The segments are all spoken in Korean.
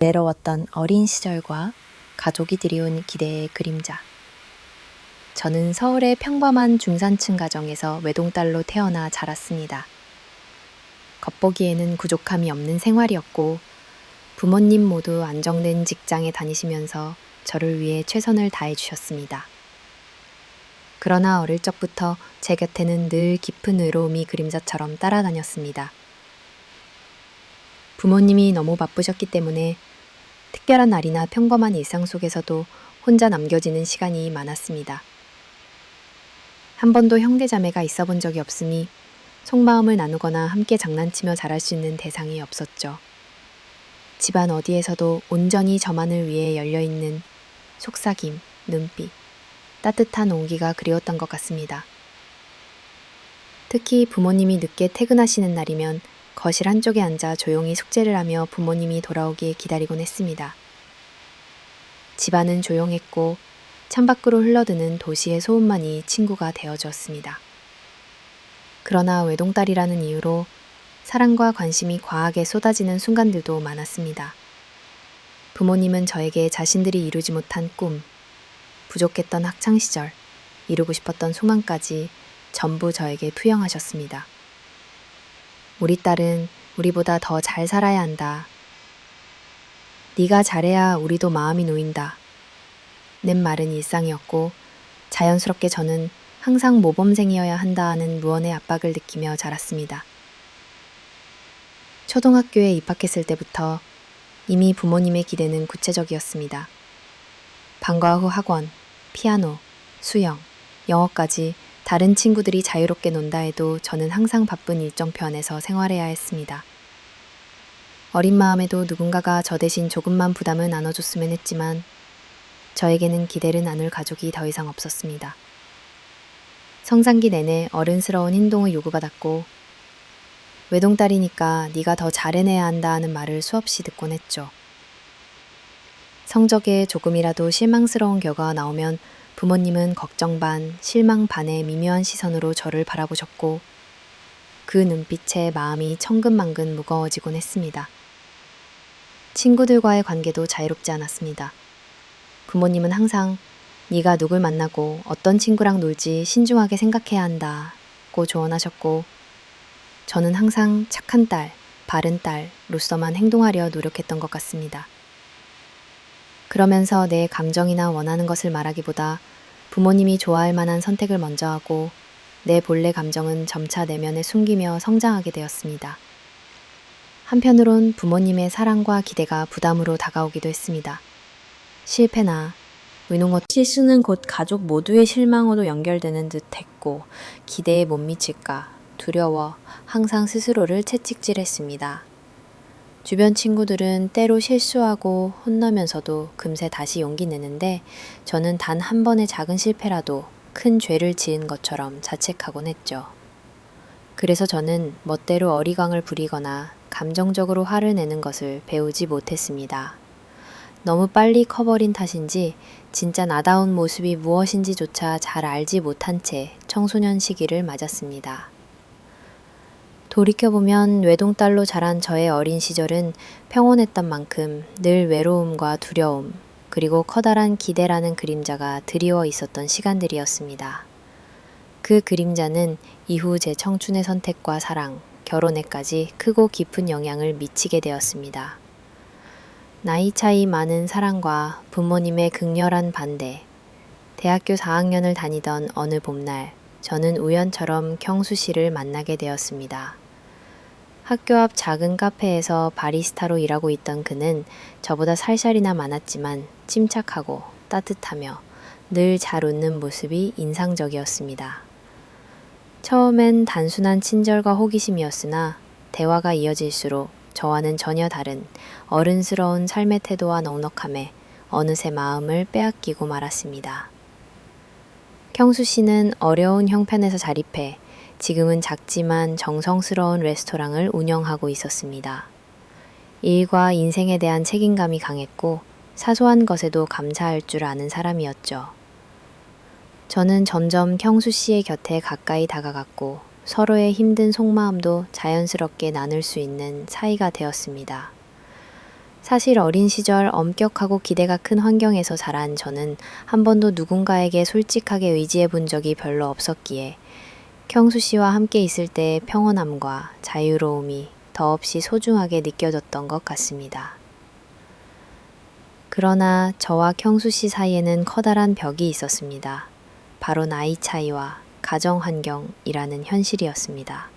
외로웠던 어린 시절과 가족이 들여온 기대의 그림자. 저는 서울의 평범한 중산층 가정에서 외동딸로 태어나 자랐습니다. 겉보기에는 부족함이 없는 생활이었고 부모님 모두 안정된 직장에 다니시면서 저를 위해 최선을 다해 주셨습니다. 그러나 어릴 적부터 제 곁에는 늘 깊은 외로움이 그림자처럼 따라다녔습니다. 부모님이 너무 바쁘셨기 때문에 특별한 날이나 평범한 일상 속에서도 혼자 남겨지는 시간이 많았습니다. 한 번도 형제자매가 있어 본 적이 없으니 속마음을 나누거나 함께 장난치며 자랄 수 있는 대상이 없었죠. 집안 어디에서도 온전히 저만을 위해 열려있는 속삭임, 눈빛, 따뜻한 온기가 그리웠던 것 같습니다. 특히 부모님이 늦게 퇴근하시는 날이면 거실 한쪽에 앉아 조용히 숙제를 하며 부모님이 돌아오길 기다리곤 했습니다. 집안은 조용했고 창밖으로 흘러드는 도시의 소음만이 친구가 되어주었습니다. 그러나 외동딸이라는 이유로 사랑과 관심이 과하게 쏟아지는 순간들도 많았습니다. 부모님은 저에게 자신들이 이루지 못한 꿈, 부족했던 학창시절, 이루고 싶었던 소망까지 전부 저에게 투영하셨습니다. 우리 딸은 우리보다 더 잘 살아야 한다. 네가 잘해야 우리도 마음이 놓인다. 는 말은 일상이었고 자연스럽게 저는 항상 모범생이어야 한다는 무언의 압박을 느끼며 자랐습니다. 초등학교에 입학했을 때부터 이미 부모님의 기대는 구체적이었습니다. 방과 후 학원, 피아노, 수영, 영어까지 다른 친구들이 자유롭게 논다 해도 저는 항상 바쁜 일정표 안에서 생활해야 했습니다. 어린 마음에도 누군가가 저 대신 조금만 부담을 나눠줬으면 했지만 저에게는 기대를 나눌 가족이 더 이상 없었습니다. 성장기 내내 어른스러운 행동을 요구받았고 외동딸이니까 네가 더 잘해내야 한다 하는 말을 수없이 듣곤 했죠. 성적에 조금이라도 실망스러운 결과가 나오면 부모님은 걱정 반, 실망 반의 미묘한 시선으로 저를 바라보셨고 그 눈빛에 마음이 천근만근 무거워지곤 했습니다. 친구들과의 관계도 자유롭지 않았습니다. 부모님은 항상 네가 누굴 만나고 어떤 친구랑 놀지 신중하게 생각해야 한다고 조언하셨고 저는 항상 착한 딸, 바른 딸로서만 행동하려 노력했던 것 같습니다. 그러면서 내 감정이나 원하는 것을 말하기보다 부모님이 좋아할 만한 선택을 먼저 하고 내 본래 감정은 점차 내면에 숨기며 성장하게 되었습니다. 한편으론 부모님의 사랑과 기대가 부담으로 다가오기도 했습니다. 실패나 실수는 곧 가족 모두의 실망으로 연결되는 듯 했고 기대에 못 미칠까 두려워 항상 스스로를 채찍질했습니다. 주변 친구들은 때로 실수하고 혼나면서도 금세 다시 용기 내는데 저는 단 한 번의 작은 실패라도 큰 죄를 지은 것처럼 자책하곤 했죠. 그래서 저는 멋대로 어리광을 부리거나 감정적으로 화를 내는 것을 배우지 못했습니다. 너무 빨리 커버린 탓인지 진짜 나다운 모습이 무엇인지조차 잘 알지 못한 채 청소년 시기를 맞았습니다. 돌이켜보면 외동딸로 자란 저의 어린 시절은 평온했던 만큼 늘 외로움과 두려움, 그리고 커다란 기대라는 그림자가 드리워 있었던 시간들이었습니다. 그 그림자는 이후 제 청춘의 선택과 사랑, 결혼에까지 크고 깊은 영향을 미치게 되었습니다. 나이 차이 많은 사랑과 부모님의 극렬한 반대, 대학교 4학년을 다니던 어느 봄날, 저는 우연처럼 경수 씨를 만나게 되었습니다. 학교 앞 작은 카페에서 바리스타로 일하고 있던 그는 저보다 살살이나 많았지만 침착하고 따뜻하며 늘 잘 웃는 모습이 인상적이었습니다. 처음엔 단순한 친절과 호기심이었으나 대화가 이어질수록 저와는 전혀 다른 어른스러운 삶의 태도와 넉넉함에 어느새 마음을 빼앗기고 말았습니다. 경수 씨는 어려운 형편에서 자립해 지금은 작지만 정성스러운 레스토랑을 운영하고 있었습니다. 일과 인생에 대한 책임감이 강했고 사소한 것에도 감사할 줄 아는 사람이었죠. 저는 점점 경수 씨의 곁에 가까이 다가갔고 서로의 힘든 속마음도 자연스럽게 나눌 수 있는 사이가 되었습니다. 사실 어린 시절 엄격하고 기대가 큰 환경에서 자란 저는 한 번도 누군가에게 솔직하게 의지해 본 적이 별로 없었기에 경수 씨와 함께 있을 때의 평온함과 자유로움이 더없이 소중하게 느껴졌던 것 같습니다. 그러나 저와 경수 씨 사이에는 커다란 벽이 있었습니다. 바로 나이 차이와 가정 환경이라는 현실이었습니다.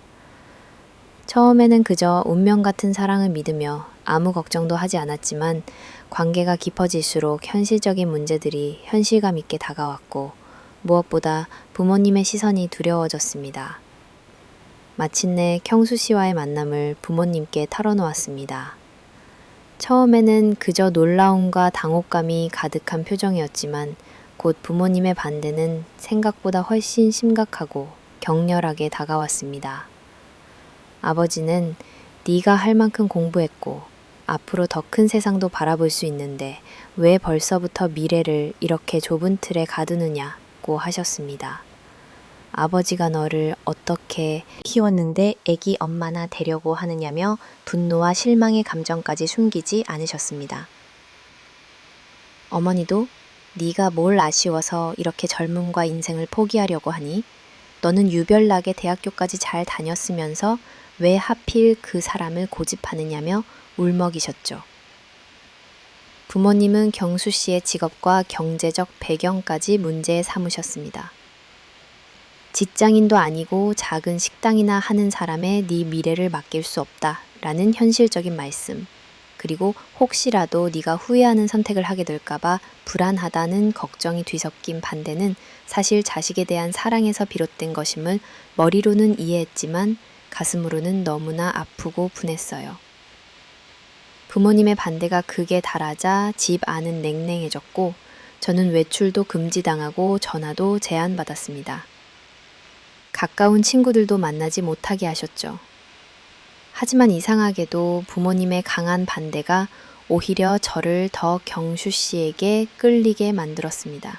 처음에는 그저 운명 같은 사랑을 믿으며 아무 걱정도 하지 않았지만 관계가 깊어질수록 현실적인 문제들이 현실감 있게 다가왔고 무엇보다 부모님의 시선이 두려워졌습니다. 마침내 경수 씨와의 만남을 부모님께 털어놓았습니다. 처음에는 그저 놀라움과 당혹감이 가득한 표정이었지만 곧 부모님의 반대는 생각보다 훨씬 심각하고 격렬하게 다가왔습니다. 아버지는 네가 할 만큼 공부했고 앞으로 더 큰 세상도 바라볼 수 있는데 왜 벌써부터 미래를 이렇게 좁은 틀에 가두느냐고 하셨습니다. 아버지가 너를 어떻게 키웠는데 애기 엄마나 되려고 하느냐며 분노와 실망의 감정까지 숨기지 않으셨습니다. 어머니도 네가 뭘 아쉬워서 이렇게 젊음과 인생을 포기하려고 하니? 너는 유별나게 대학교까지 잘 다녔으면서 왜 하필 그 사람을 고집하느냐며 울먹이셨죠. 부모님은 경수 씨의 직업과 경제적 배경까지 문제에 삼으셨습니다. 직장인도 아니고 작은 식당이나 하는 사람의 네 미래를 맡길 수 없다라는 현실적인 말씀, 그리고 혹시라도 네가 후회하는 선택을 하게 될까봐 불안하다는 걱정이 뒤섞인 반대는 사실 자식에 대한 사랑에서 비롯된 것임을 머리로는 이해했지만 가슴으로는 너무나 아프고 분했어요. 부모님의 반대가 극에 달하자 집 안은 냉랭해졌고 저는 외출도 금지당하고 전화도 제한받았습니다. 가까운 친구들도 만나지 못하게 하셨죠. 하지만 이상하게도 부모님의 강한 반대가 오히려 저를 더 경수 씨에게 끌리게 만들었습니다.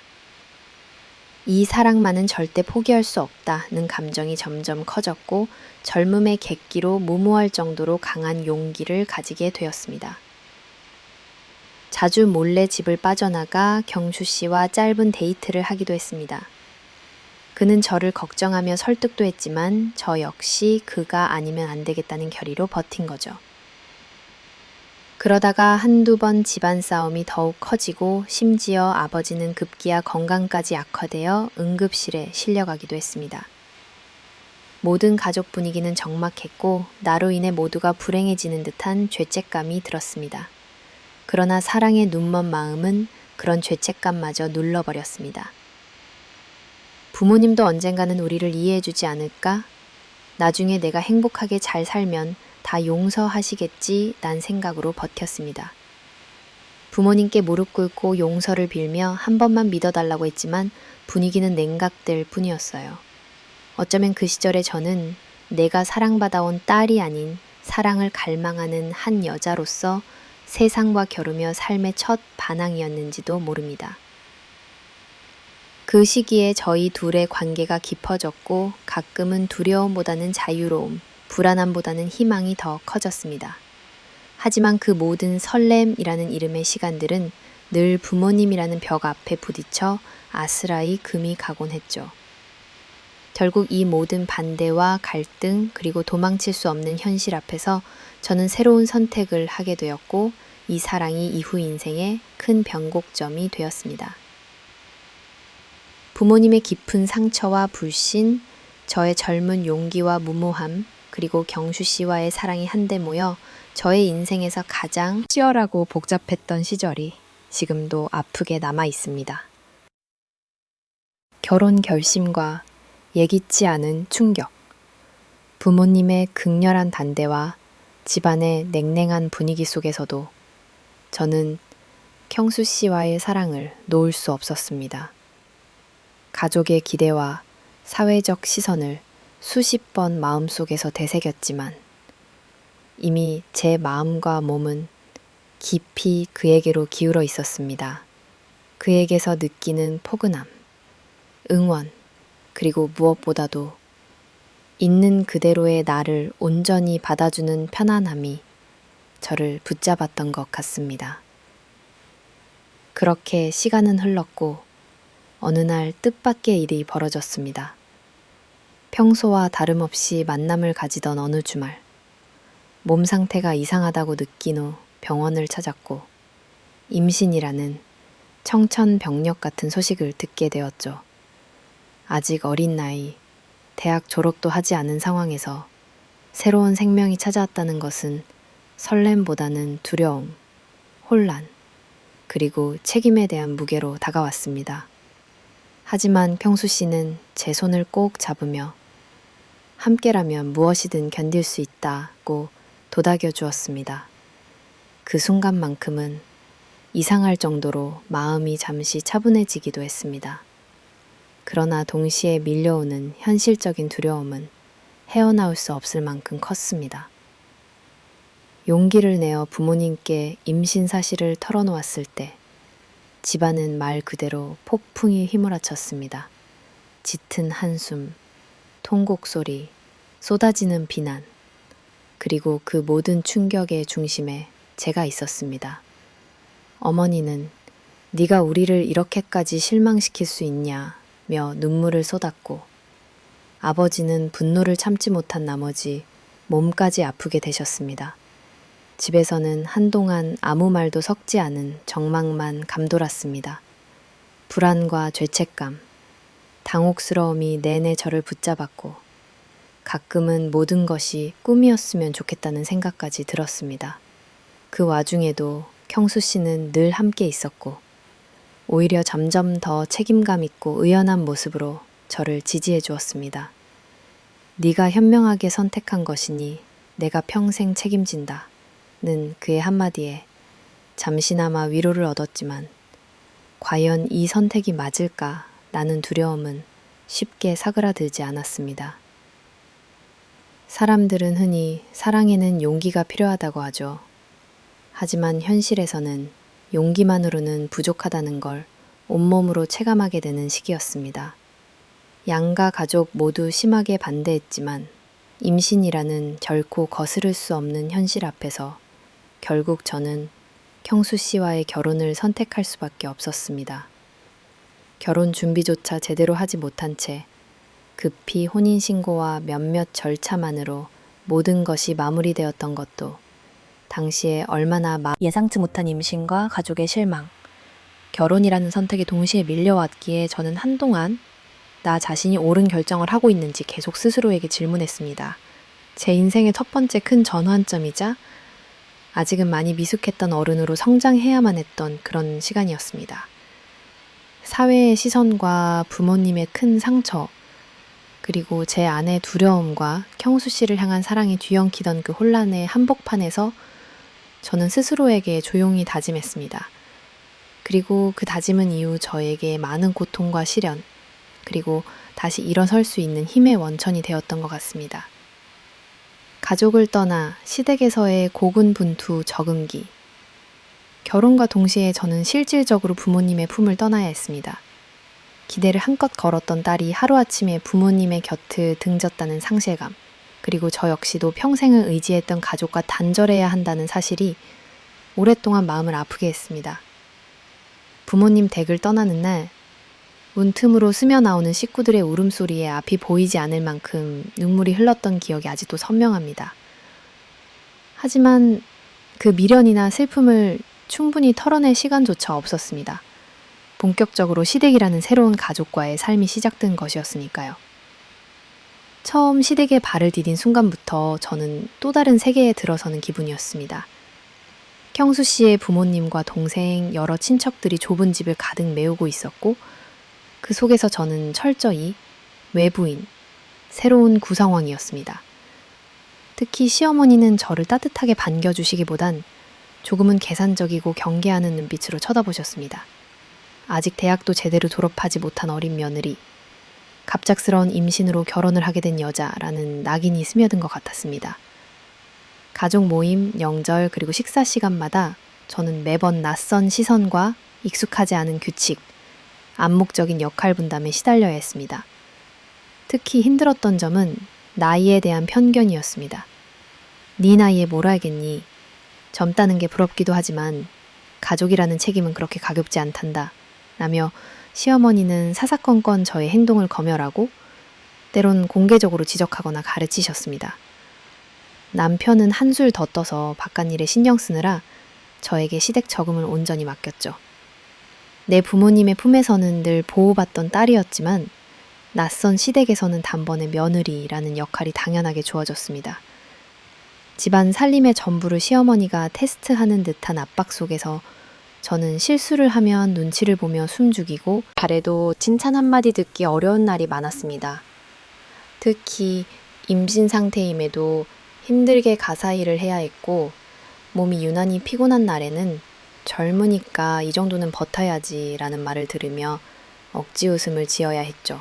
이 사랑만은 절대 포기할 수 없다는 감정이 점점 커졌고 젊음의 객기로 무모할 정도로 강한 용기를 가지게 되었습니다. 자주 몰래 집을 빠져나가 경수 씨와 짧은 데이트를 하기도 했습니다. 그는 저를 걱정하며 설득도 했지만 저 역시 그가 아니면 안 되겠다는 결의로 버틴 거죠. 그러다가 한두 번 집안 싸움이 더욱 커지고 심지어 아버지는 급기야 건강까지 악화되어 응급실에 실려가기도 했습니다. 모든 가족 분위기는 적막했고 나로 인해 모두가 불행해지는 듯한 죄책감이 들었습니다. 그러나 사랑의 눈먼 마음은 그런 죄책감마저 눌러버렸습니다. 부모님도 언젠가는 우리를 이해해주지 않을까? 나중에 내가 행복하게 잘 살면 다 용서하시겠지 난 생각으로 버텼습니다. 부모님께 무릎 꿇고 용서를 빌며 한 번만 믿어달라고 했지만 분위기는 냉각될 뿐이었어요. 어쩌면 그 시절에 저는 내가 사랑받아온 딸이 아닌 사랑을 갈망하는 한 여자로서 세상과 겨루며 삶의 첫 반항이었는지도 모릅니다. 그 시기에 저희 둘의 관계가 깊어졌고 가끔은 두려움보다는 자유로움, 불안함보다는 희망이 더 커졌습니다. 하지만 그 모든 설렘이라는 이름의 시간들은 늘 부모님이라는 벽 앞에 부딪혀 아스라이 금이 가곤 했죠. 결국 이 모든 반대와 갈등 그리고 도망칠 수 없는 현실 앞에서 저는 새로운 선택을 하게 되었고 이 사랑이 이후 인생의 큰 변곡점이 되었습니다. 부모님의 깊은 상처와 불신, 저의 젊은 용기와 무모함, 그리고 경수 씨와의 사랑이 한데 모여 저의 인생에서 가장 치열하고 복잡했던 시절이 지금도 아프게 남아 있습니다. 결혼 결심과 예기치 않은 충격, 부모님의 극렬한 반대와 집안의 냉랭한 분위기 속에서도 저는 경수 씨와의 사랑을 놓을 수 없었습니다. 가족의 기대와 사회적 시선을 수십 번 마음속에서 되새겼지만 이미 제 마음과 몸은 깊이 그에게로 기울어 있었습니다. 그에게서 느끼는 포근함, 응원, 그리고 무엇보다도 있는 그대로의 나를 온전히 받아주는 편안함이 저를 붙잡았던 것 같습니다. 그렇게 시간은 흘렀고 어느 날 뜻밖의 일이 벌어졌습니다. 평소와 다름없이 만남을 가지던 어느 주말, 몸 상태가 이상하다고 느낀 후 병원을 찾았고 임신이라는 청천벽력 같은 소식을 듣게 되었죠. 아직 어린 나이, 대학 졸업도 하지 않은 상황에서 새로운 생명이 찾아왔다는 것은 설렘보다는 두려움, 혼란, 그리고 책임에 대한 무게로 다가왔습니다. 하지만 평수 씨는 제 손을 꼭 잡으며 함께라면 무엇이든 견딜 수 있다고 도닥여 주었습니다. 그 순간만큼은 이상할 정도로 마음이 잠시 차분해지기도 했습니다. 그러나 동시에 밀려오는 현실적인 두려움은 헤어나올 수 없을 만큼 컸습니다. 용기를 내어 부모님께 임신 사실을 털어놓았을 때 집안은 말 그대로 폭풍이 휘몰아쳤습니다. 짙은 한숨, 통곡 소리, 쏟아지는 비난, 그리고 그 모든 충격의 중심에 제가 있었습니다. 어머니는 네가 우리를 이렇게까지 실망시킬 수 있냐며 눈물을 쏟았고 아버지는 분노를 참지 못한 나머지 몸까지 아프게 되셨습니다. 집에서는 한동안 아무 말도 섞지 않은 정막만 감돌았습니다. 불안과 죄책감, 당혹스러움이 내내 저를 붙잡았고 가끔은 모든 것이 꿈이었으면 좋겠다는 생각까지 들었습니다. 그 와중에도 경수 씨는 늘 함께 있었고 오히려 점점 더 책임감 있고 의연한 모습으로 저를 지지해 주었습니다. 네가 현명하게 선택한 것이니 내가 평생 책임진다. 는 그의 한마디에 잠시나마 위로를 얻었지만 과연 이 선택이 맞을까? 라는 두려움은 쉽게 사그라들지 않았습니다. 사람들은 흔히 사랑에는 용기가 필요하다고 하죠. 하지만 현실에서는 용기만으로는 부족하다는 걸 온몸으로 체감하게 되는 시기였습니다. 양가 가족 모두 심하게 반대했지만 임신이라는 결코 거스를 수 없는 현실 앞에서 결국 저는 경수 씨와의 결혼을 선택할 수밖에 없었습니다. 결혼 준비조차 제대로 하지 못한 채 급히 혼인신고와 몇몇 절차만으로 모든 것이 마무리되었던 것도 당시에 얼마나 예상치 못한 임신과 가족의 실망, 결혼이라는 선택이 동시에 밀려왔기에 저는 한동안 나 자신이 옳은 결정을 하고 있는지 계속 스스로에게 질문했습니다. 제 인생의 첫 번째 큰 전환점이자 아직은 많이 미숙했던 어른으로 성장해야만 했던 그런 시간이었습니다. 사회의 시선과 부모님의 큰 상처, 그리고 제 안의 두려움과 경수 씨를 향한 사랑이 뒤엉키던 그 혼란의 한복판에서 저는 스스로에게 조용히 다짐했습니다. 그리고 그 다짐은 이후 저에게 많은 고통과 시련, 그리고 다시 일어설 수 있는 힘의 원천이 되었던 것 같습니다. 가족을 떠나 시댁에서의 고군분투 적응기. 결혼과 동시에 저는 실질적으로 부모님의 품을 떠나야 했습니다. 기대를 한껏 걸었던 딸이 하루아침에 부모님의 곁을 등졌다는 상실감, 그리고 저 역시도 평생을 의지했던 가족과 단절해야 한다는 사실이 오랫동안 마음을 아프게 했습니다. 부모님 댁을 떠나는 날 문틈으로 스며나오는 식구들의 울음소리에 앞이 보이지 않을 만큼 눈물이 흘렀던 기억이 아직도 선명합니다. 하지만 그 미련이나 슬픔을 충분히 털어낼 시간조차 없었습니다. 본격적으로 시댁이라는 새로운 가족과의 삶이 시작된 것이었으니까요. 처음 시댁에 발을 디딘 순간부터 저는 또 다른 세계에 들어서는 기분이었습니다. 경수 씨의 부모님과 동생, 여러 친척들이 좁은 집을 가득 메우고 있었고 그 속에서 저는 철저히 외부인, 새로운 구상황이었습니다. 특히 시어머니는 저를 따뜻하게 반겨주시기보단 조금은 계산적이고 경계하는 눈빛으로 쳐다보셨습니다. 아직 대학도 제대로 졸업하지 못한 어린 며느리, 갑작스러운 임신으로 결혼을 하게 된 여자라는 낙인이 스며든 것 같았습니다. 가족 모임, 명절, 그리고 식사 시간마다 저는 매번 낯선 시선과 익숙하지 않은 규칙, 암묵적인 역할 분담에 시달려야 했습니다. 특히 힘들었던 점은 나이에 대한 편견이었습니다. 네 나이에 뭘 알겠니? 젊다는 게 부럽기도 하지만 가족이라는 책임은 그렇게 가볍지 않단다 라며 시어머니는 사사건건 저의 행동을 검열하고 때론 공개적으로 지적하거나 가르치셨습니다. 남편은 한술 더 떠서 바깥일에 신경 쓰느라 저에게 시댁 적응을 온전히 맡겼죠. 내 부모님의 품에서는 늘 보호받던 딸이었지만 낯선 시댁에서는 단번에 며느리라는 역할이 당연하게 주어졌습니다. 집안 살림의 전부를 시어머니가 테스트하는 듯한 압박 속에서 저는 실수를 하면 눈치를 보며 숨죽이고 잘해도 칭찬 한마디 듣기 어려운 날이 많았습니다. 특히 임신 상태임에도 힘들게 가사 일을 해야 했고 몸이 유난히 피곤한 날에는 젊으니까 이 정도는 버텨야지 라는 말을 들으며 억지 웃음을 지어야 했죠.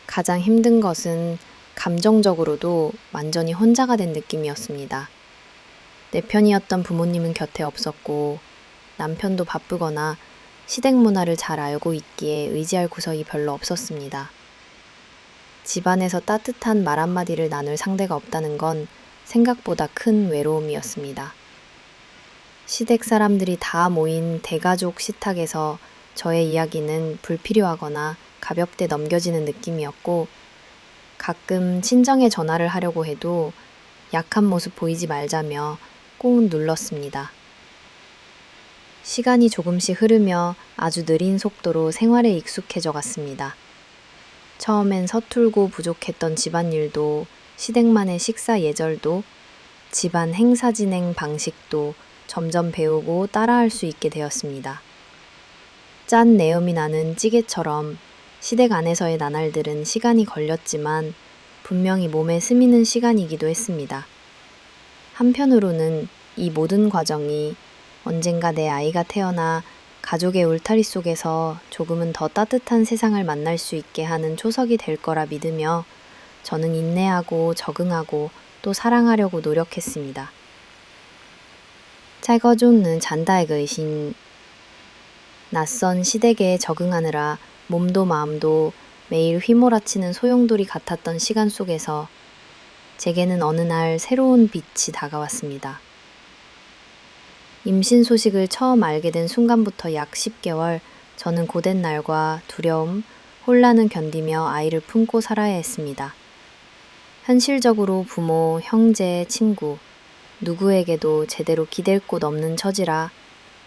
가장 힘든 것은 감정적으로도 완전히 혼자가 된 느낌이었습니다. 내 편이었던 부모님은 곁에 없었고 남편도 바쁘거나 시댁 문화를 잘 알고 있기에 의지할 구석이 별로 없었습니다. 집안에서 따뜻한 말 한마디를 나눌 상대가 없다는 건 생각보다 큰 외로움이었습니다. 시댁 사람들이 다 모인 대가족 식탁에서 저의 이야기는 불필요하거나 가볍게 넘겨지는 느낌이었고 가끔 친정에 전화를 하려고 해도 약한 모습 보이지 말자며 꾹 눌렀습니다. 시간이 조금씩 흐르며 아주 느린 속도로 생활에 익숙해져 갔습니다. 처음엔 서툴고 부족했던 집안일도 시댁만의 식사 예절도 집안 행사 진행 방식도 점점 배우고 따라할 수 있게 되었습니다. 짠 내음이 나는 찌개처럼 시댁 안에서의 나날들은 시간이 걸렸지만 분명히 몸에 스미는 시간이기도 했습니다. 한편으로는 이 모든 과정이 언젠가 내 아이가 태어나 가족의 울타리 속에서 조금은 더 따뜻한 세상을 만날 수 있게 하는 초석이 될 거라 믿으며 저는 인내하고 적응하고 또 사랑하려고 노력했습니다. 在个中는 잔다의 의신 낯선 시댁에 적응하느라 몸도 마음도 매일 휘몰아치는 소용돌이 같았던 시간 속에서 제게는 어느 날 새로운 빛이 다가왔습니다. 임신 소식을 처음 알게 된 순간부터 약 10개월 저는 고된 날과 두려움, 혼란을 견디며 아이를 품고 살아야 했습니다. 현실적으로 부모, 형제, 친구, 누구에게도 제대로 기댈 곳 없는 처지라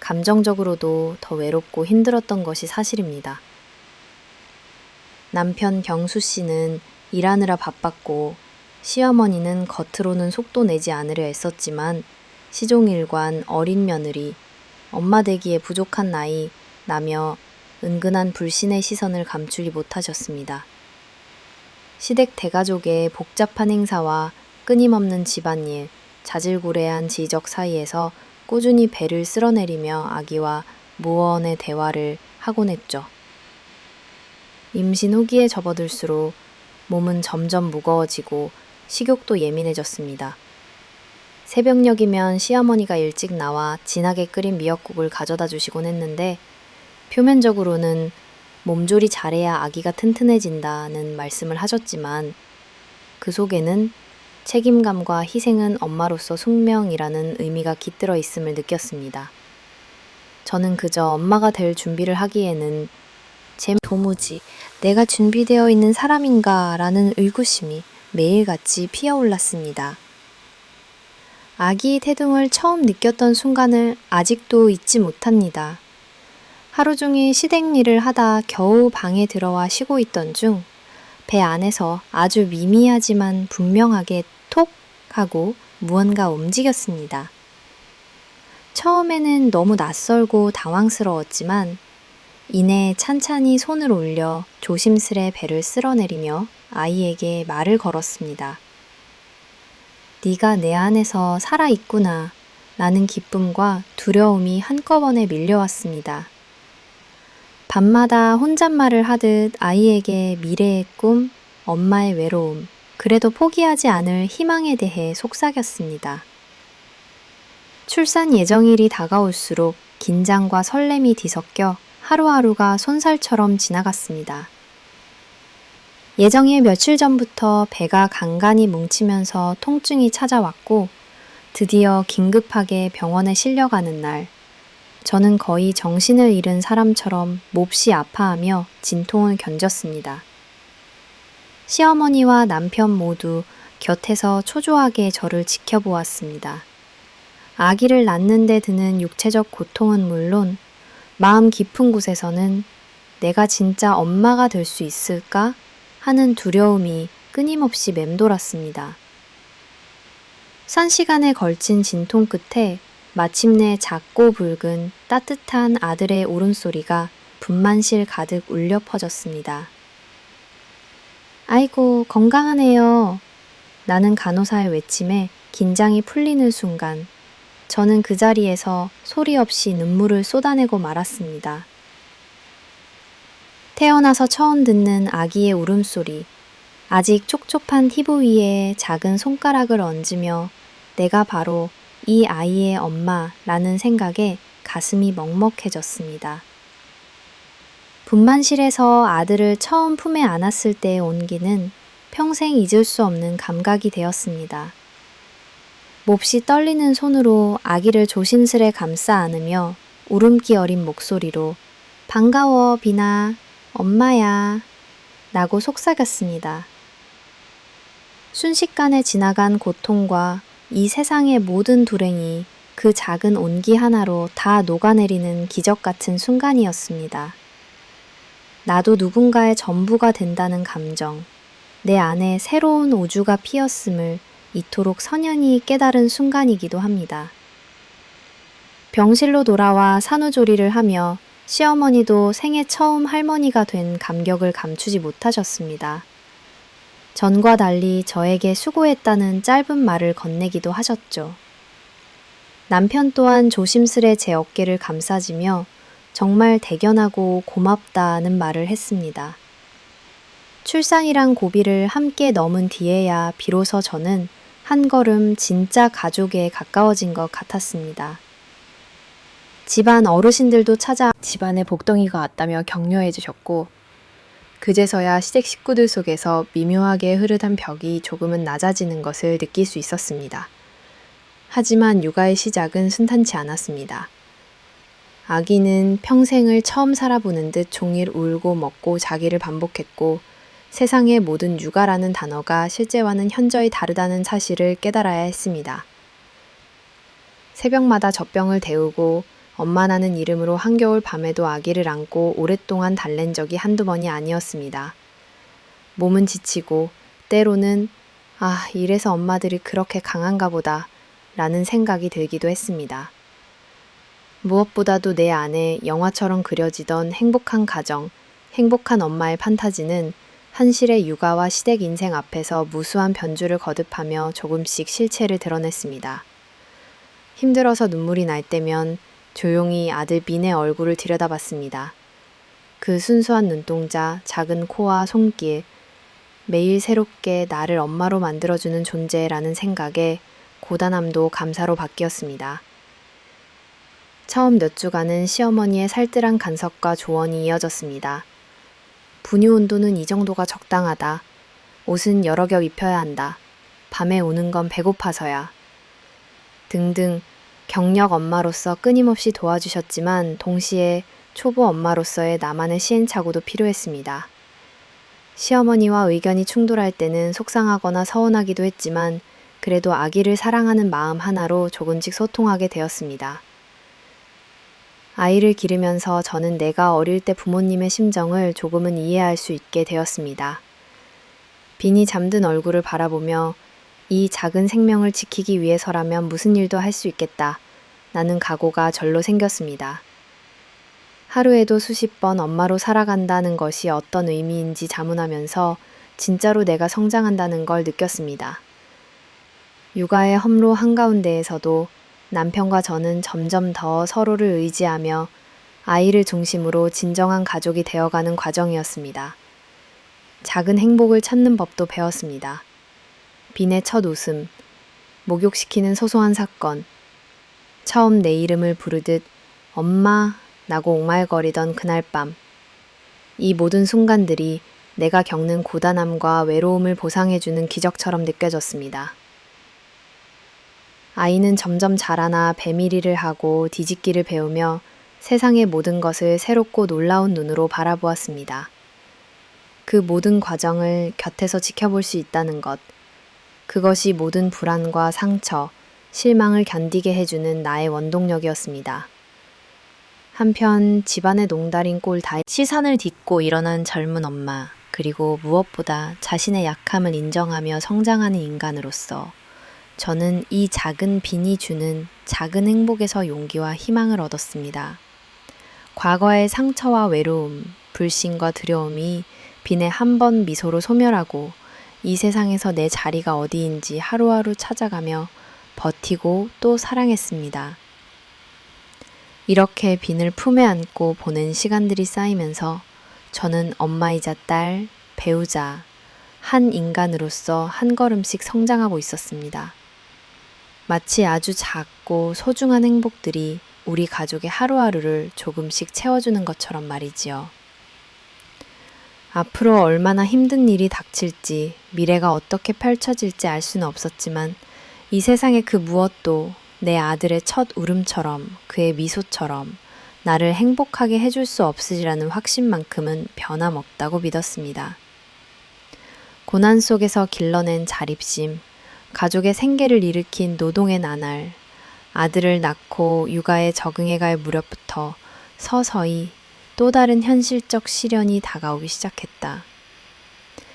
감정적으로도 더 외롭고 힘들었던 것이 사실입니다. 남편 경수 씨는 일하느라 바빴고 시어머니는 겉으로는 속도 내지 않으려 애썼지만 시종일관 어린 며느리, 엄마 되기에 부족한 나이, 나며 은근한 불신의 시선을 감추지 못하셨습니다. 시댁 대가족의 복잡한 행사와 끊임없는 집안일, 자질구레한 지적 사이에서 꾸준히 배를 쓸어내리며 아기와 무언의 대화를 하곤 했죠. 임신 후기에 접어들수록 몸은 점점 무거워지고 식욕도 예민해졌습니다. 새벽녘이면 시어머니가 일찍 나와 진하게 끓인 미역국을 가져다 주시곤 했는데 표면적으로는 몸조리 잘해야 아기가 튼튼해진다는 말씀을 하셨지만 그 속에는 책임감과 희생은 엄마로서 숙명이라는 의미가 깃들어 있음을 느꼈습니다. 저는 그저 엄마가 될 준비를 하기에는 도무지 내가 준비되어 있는 사람인가 라는 의구심이 매일같이 피어올랐습니다. 아기 태동을 처음 느꼈던 순간을 아직도 잊지 못합니다. 하루 종일 시댁 일을 하다 겨우 방에 들어와 쉬고 있던 중 배 안에서 아주 미미하지만 분명하게 톡 하고 무언가 움직였습니다. 처음에는 너무 낯설고 당황스러웠지만 이내 찬찬히 손을 올려 조심스레 배를 쓸어내리며 아이에게 말을 걸었습니다. 네가 내 안에서 살아있구나 라는 기쁨과 두려움이 한꺼번에 밀려왔습니다. 밤마다 혼잣말을 하듯 아이에게 미래의 꿈, 엄마의 외로움, 그래도 포기하지 않을 희망에 대해 속삭였습니다. 출산 예정일이 다가올수록 긴장과 설렘이 뒤섞여 하루하루가 손살처럼 지나갔습니다. 예정일 며칠 전부터 배가 간간히 뭉치면서 통증이 찾아왔고 드디어 긴급하게 병원에 실려가는 날, 저는 거의 정신을 잃은 사람처럼 몹시 아파하며 진통을 견뎠습니다. 시어머니와 남편 모두 곁에서 초조하게 저를 지켜보았습니다. 아기를 낳는 데 드는 육체적 고통은 물론 마음 깊은 곳에서는 내가 진짜 엄마가 될 수 있을까 하는 두려움이 끊임없이 맴돌았습니다. 산시간에 걸친 진통 끝에 마침내 작고 붉은 따뜻한 아들의 울음소리가 분만실 가득 울려 퍼졌습니다. 아이고, 건강하네요. 나는 간호사의 외침에 긴장이 풀리는 순간 저는 그 자리에서 소리 없이 눈물을 쏟아내고 말았습니다. 태어나서 처음 듣는 아기의 울음소리, 아직 촉촉한 피부 위에 작은 손가락을 얹으며 내가 바로 이 아이의 엄마라는 생각에 가슴이 먹먹해졌습니다. 분만실에서 아들을 처음 품에 안았을 때의 온기는 평생 잊을 수 없는 감각이 되었습니다. 몹시 떨리는 손으로 아기를 조심스레 감싸 안으며 울음기 어린 목소리로 반가워, 비나, 엄마야 라고 속삭였습니다. 순식간에 지나간 고통과 이 세상의 모든 불행이 그 작은 온기 하나로 다 녹아내리는 기적 같은 순간이었습니다. 나도 누군가의 전부가 된다는 감정, 내 안에 새로운 우주가 피었음을 이토록 선연히 깨달은 순간이기도 합니다. 병실로 돌아와 산후조리를 하며 시어머니도 생애 처음 할머니가 된 감격을 감추지 못하셨습니다. 전과 달리 저에게 수고했다는 짧은 말을 건네기도 하셨죠. 남편 또한 조심스레 제 어깨를 감싸지며 정말 대견하고 고맙다는 말을 했습니다. 출산이란 고비를 함께 넘은 뒤에야 비로소 저는 한 걸음 진짜 가족에 가까워진 것 같았습니다. 집안 어르신들도 찾아 집안에 복덩이가 왔다며 격려해 주셨고 그제서야 시댁 식구들 속에서 미묘하게 흐르던 벽이 조금은 낮아지는 것을 느낄 수 있었습니다. 하지만 육아의 시작은 순탄치 않았습니다. 아기는 평생을 처음 살아보는 듯 종일 울고 먹고 자기를 반복했고 세상의 모든 육아라는 단어가 실제와는 현저히 다르다는 사실을 깨달아야 했습니다. 새벽마다 젖병을 데우고 엄마라는 이름으로 한겨울 밤에도 아기를 안고 오랫동안 달랜 적이 한두 번이 아니었습니다. 몸은 지치고 때로는 이래서 엄마들이 그렇게 강한가 보다 라는 생각이 들기도 했습니다. 무엇보다도 내 안에 영화처럼 그려지던 행복한 가정, 행복한 엄마의 판타지는 한실의 육아와 시댁 인생 앞에서 무수한 변주를 거듭하며 조금씩 실체를 드러냈습니다. 힘들어서 눈물이 날 때면 조용히 아들 빈의 얼굴을 들여다봤습니다. 그 순수한 눈동자, 작은 코와 손길, 매일 새롭게 나를 엄마로 만들어주는 존재라는 생각에 고단함도 감사로 바뀌었습니다. 처음 몇 주간은 시어머니의 살뜰한 간섭과 조언이 이어졌습니다. 분유 온도는 이 정도가 적당하다. 옷은 여러 겹 입혀야 한다. 밤에 우는 건 배고파서야. 등등 경력 엄마로서 끊임없이 도와주셨지만 동시에 초보 엄마로서의 나만의 시행착오도 필요했습니다. 시어머니와 의견이 충돌할 때는 속상하거나 서운하기도 했지만 그래도 아기를 사랑하는 마음 하나로 조금씩 소통하게 되었습니다. 아이를 기르면서 저는 내가 어릴 때 부모님의 심정을 조금은 이해할 수 있게 되었습니다. 빈이 잠든 얼굴을 바라보며 이 작은 생명을 지키기 위해서라면 무슨 일도 할 수 있겠다. 나는 각오가 절로 생겼습니다. 하루에도 수십 번 엄마로 살아간다는 것이 어떤 의미인지 자문하면서 진짜로 내가 성장한다는 걸 느꼈습니다. 육아의 험로 한가운데에서도 남편과 저는 점점 더 서로를 의지하며 아이를 중심으로 진정한 가족이 되어가는 과정이었습니다. 작은 행복을 찾는 법도 배웠습니다. 빈의 첫 웃음, 목욕시키는 소소한 사건, 처음 내 이름을 부르듯 엄마 라고 옹알거리던 그날 밤, 이 모든 순간들이 내가 겪는 고단함과 외로움을 보상해주는 기적처럼 느껴졌습니다. 아이는 점점 자라나 배밀이를 하고 뒤집기를 배우며 세상의 모든 것을 새롭고 놀라운 눈으로 바라보았습니다. 그 모든 과정을 곁에서 지켜볼 수 있다는 것, 그것이 모든 불안과 상처, 실망을 견디게 해주는 나의 원동력이었습니다. 한편 집안의 농달인 꼴 다 시선을 딛고 일어난 젊은 엄마, 그리고 무엇보다 자신의 약함을 인정하며 성장하는 인간으로서 저는 이 작은 빈이 주는 작은 행복에서 용기와 희망을 얻었습니다. 과거의 상처와 외로움, 불신과 두려움이 빈의 한 번 미소로 소멸하고 이 세상에서 내 자리가 어디인지 하루하루 찾아가며 버티고 또 사랑했습니다. 이렇게 빈을 품에 안고 보낸 시간들이 쌓이면서 저는 엄마이자 딸, 배우자, 한 인간으로서 한 걸음씩 성장하고 있었습니다. 마치 아주 작고 소중한 행복들이 우리 가족의 하루하루를 조금씩 채워주는 것처럼 말이지요. 앞으로 얼마나 힘든 일이 닥칠지, 미래가 어떻게 펼쳐질지 알 수는 없었지만 이 세상의 그 무엇도 내 아들의 첫 울음처럼 그의 미소처럼 나를 행복하게 해줄 수 없으리라는 확신만큼은 변함없다고 믿었습니다. 고난 속에서 길러낸 자립심, 가족의 생계를 일으킨 노동의 나날, 아들을 낳고 육아에 적응해갈 무렵부터 서서히 또 다른 현실적 시련이 다가오기 시작했다.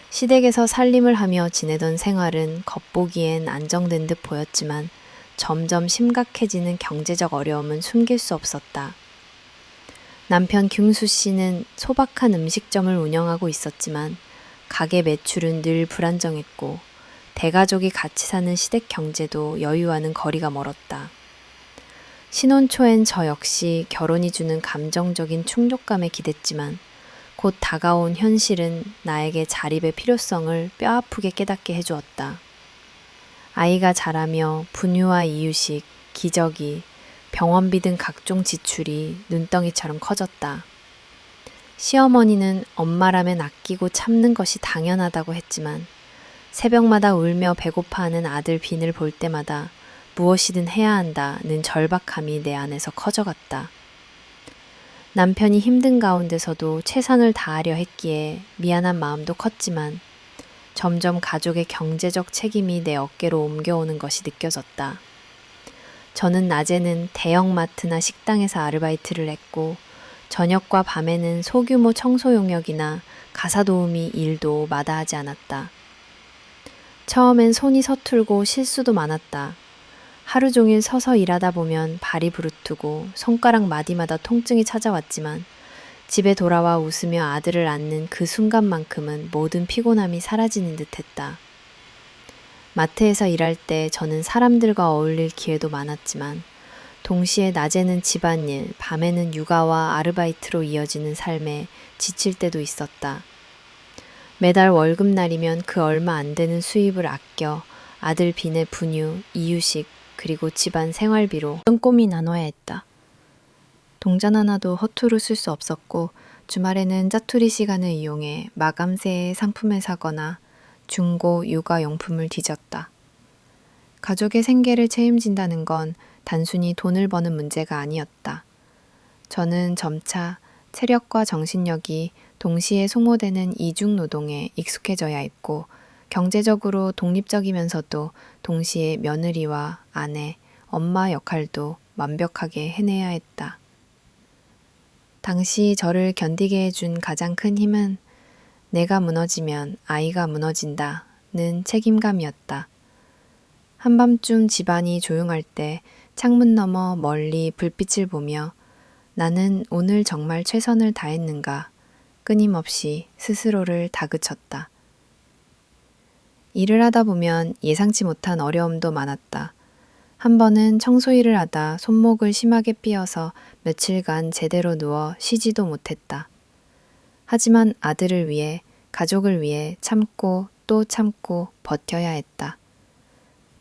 시댁에서 살림을 하며 지내던 생활은 겉보기엔 안정된 듯 보였지만 점점 심각해지는 경제적 어려움은 숨길 수 없었다. 남편 경수 씨는 소박한 음식점을 운영하고 있었지만 가게 매출은 늘 불안정했고 대가족이 같이 사는 시댁 경제도 여유와는 거리가 멀었다. 신혼 초엔 저 역시 결혼이 주는 감정적인 충족감에 기댔지만 곧 다가온 현실은 나에게 자립의 필요성을 뼈아프게 깨닫게 해주었다. 아이가 자라며 분유와 이유식, 기저귀, 병원비 등 각종 지출이 눈덩이처럼 커졌다. 시어머니는 엄마라면 아끼고 참는 것이 당연하다고 했지만 새벽마다 울며 배고파하는 아들 빈을 볼 때마다 무엇이든 해야 한다는 절박함이 내 안에서 커져갔다. 남편이 힘든 가운데서도 최선을 다하려 했기에 미안한 마음도 컸지만 점점 가족의 경제적 책임이 내 어깨로 옮겨오는 것이 느껴졌다. 저는 낮에는 대형마트나 식당에서 아르바이트를 했고 저녁과 밤에는 소규모 청소 용역이나 가사 도우미 일도 마다하지 않았다. 처음엔 손이 서툴고 실수도 많았다. 하루 종일 서서 일하다 보면 발이 부르트고 손가락 마디마다 통증이 찾아왔지만 집에 돌아와 웃으며 아들을 안는 그 순간만큼은 모든 피곤함이 사라지는 듯했다. 마트에서 일할 때 저는 사람들과 어울릴 기회도 많았지만 동시에 낮에는 집안일, 밤에는 육아와 아르바이트로 이어지는 삶에 지칠 때도 있었다. 매달 월급날이면 그 얼마 안 되는 수입을 아껴 아들 빈의 분유, 이유식, 그리고 집안 생활비로 꼼꼼히 나눠야 했다. 동전 하나도 허투루 쓸 수 없었고 주말에는 짜투리 시간을 이용해 마감세에 상품을 사거나 중고 육아용품을 뒤졌다. 가족의 생계를 책임진다는 건 단순히 돈을 버는 문제가 아니었다. 저는 점차 체력과 정신력이 동시에 소모되는 이중 노동에 익숙해져야 했고 경제적으로 독립적이면서도 동시에 며느리와 아내, 엄마 역할도 완벽하게 해내야 했다. 당시 저를 견디게 해준 가장 큰 힘은 내가 무너지면 아이가 무너진다는 책임감이었다. 한밤중 집안이 조용할 때 창문 너머 멀리 불빛을 보며 나는 오늘 정말 최선을 다했는가 끊임없이 스스로를 다그쳤다. 일을 하다 보면 예상치 못한 어려움도 많았다. 한 번은 청소일을 하다 손목을 심하게 삐어서 며칠간 제대로 누워 쉬지도 못했다. 하지만 아들을 위해, 가족을 위해 참고 또 참고 버텨야 했다.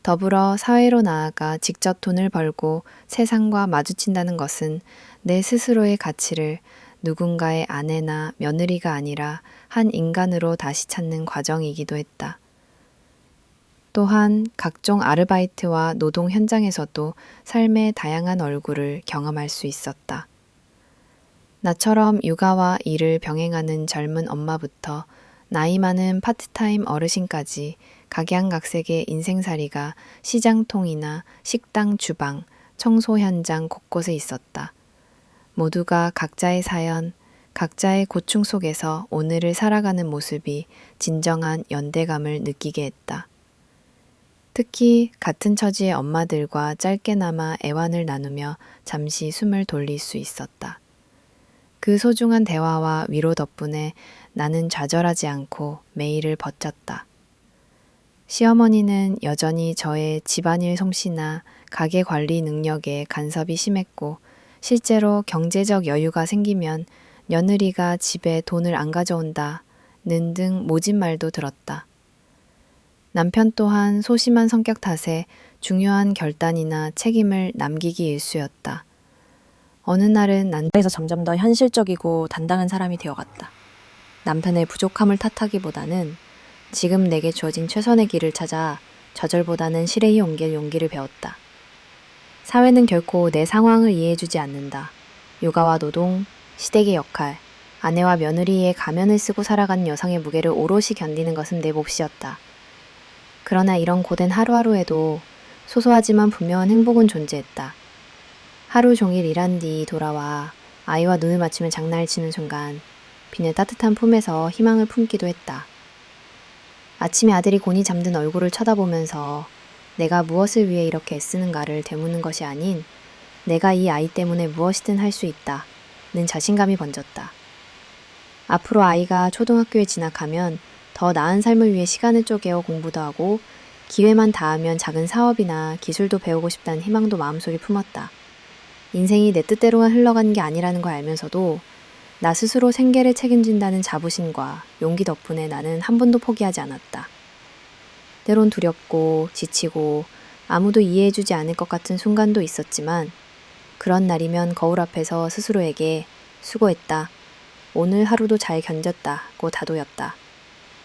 더불어 사회로 나아가 직접 돈을 벌고 세상과 마주친다는 것은 내 스스로의 가치를 누군가의 아내나 며느리가 아니라 한 인간으로 다시 찾는 과정이기도 했다. 또한 각종 아르바이트와 노동 현장에서도 삶의 다양한 얼굴을 경험할 수 있었다. 나처럼 육아와 일을 병행하는 젊은 엄마부터 나이 많은 파트타임 어르신까지 각양각색의 인생살이가 시장통이나 식당 주방, 청소 현장 곳곳에 있었다. 모두가 각자의 사연, 각자의 고충 속에서 오늘을 살아가는 모습이 진정한 연대감을 느끼게 했다. 특히 같은 처지의 엄마들과 짧게나마 애완을 나누며 잠시 숨을 돌릴 수 있었다. 그 소중한 대화와 위로 덕분에 나는 좌절하지 않고 매일을 버텼다. 시어머니는 여전히 저의 집안일 솜씨나 가게 관리 능력에 간섭이 심했고 실제로 경제적 여유가 생기면 며느리가 집에 돈을 안 가져온다 는 등 모진 말도 들었다. 남편 또한 소심한 성격 탓에 중요한 결단이나 책임을 남기기 일쑤였다. 어느 날은 난에서 점점 더 현실적이고 단단한 사람이 되어갔다. 남편의 부족함을 탓하기보다는 지금 내게 주어진 최선의 길을 찾아 좌절보다는 실행에 옮길 용기를 배웠다. 사회는 결코 내 상황을 이해해주지 않는다. 육아와 노동, 시댁의 역할, 아내와 며느리의 가면을 쓰고 살아가는 여성의 무게를 오롯이 견디는 것은 내 몫이었다. 그러나 이런 고된 하루하루에도 소소하지만 분명한 행복은 존재했다. 하루 종일 일한 뒤 돌아와 아이와 눈을 맞추며 장난을 치는 순간 비늘 따뜻한 품에서 희망을 품기도 했다. 아침에 아들이 곤히 잠든 얼굴을 쳐다보면서 내가 무엇을 위해 이렇게 애쓰는가를 되묻는 것이 아닌 내가 이 아이 때문에 무엇이든 할 수 있다는 자신감이 번졌다. 앞으로 아이가 초등학교에 진학하면 더 나은 삶을 위해 시간을 쪼개어 공부도 하고 기회만 닿으면 작은 사업이나 기술도 배우고 싶다는 희망도 마음속에 품었다. 인생이 내 뜻대로만 흘러가는 게 아니라는 걸 알면서도 나 스스로 생계를 책임진다는 자부심과 용기 덕분에 나는 한 번도 포기하지 않았다. 때론 두렵고 지치고 아무도 이해해주지 않을 것 같은 순간도 있었지만 그런 날이면 거울 앞에서 스스로에게 수고했다. 오늘 하루도 잘 견뎠다고 다독였다.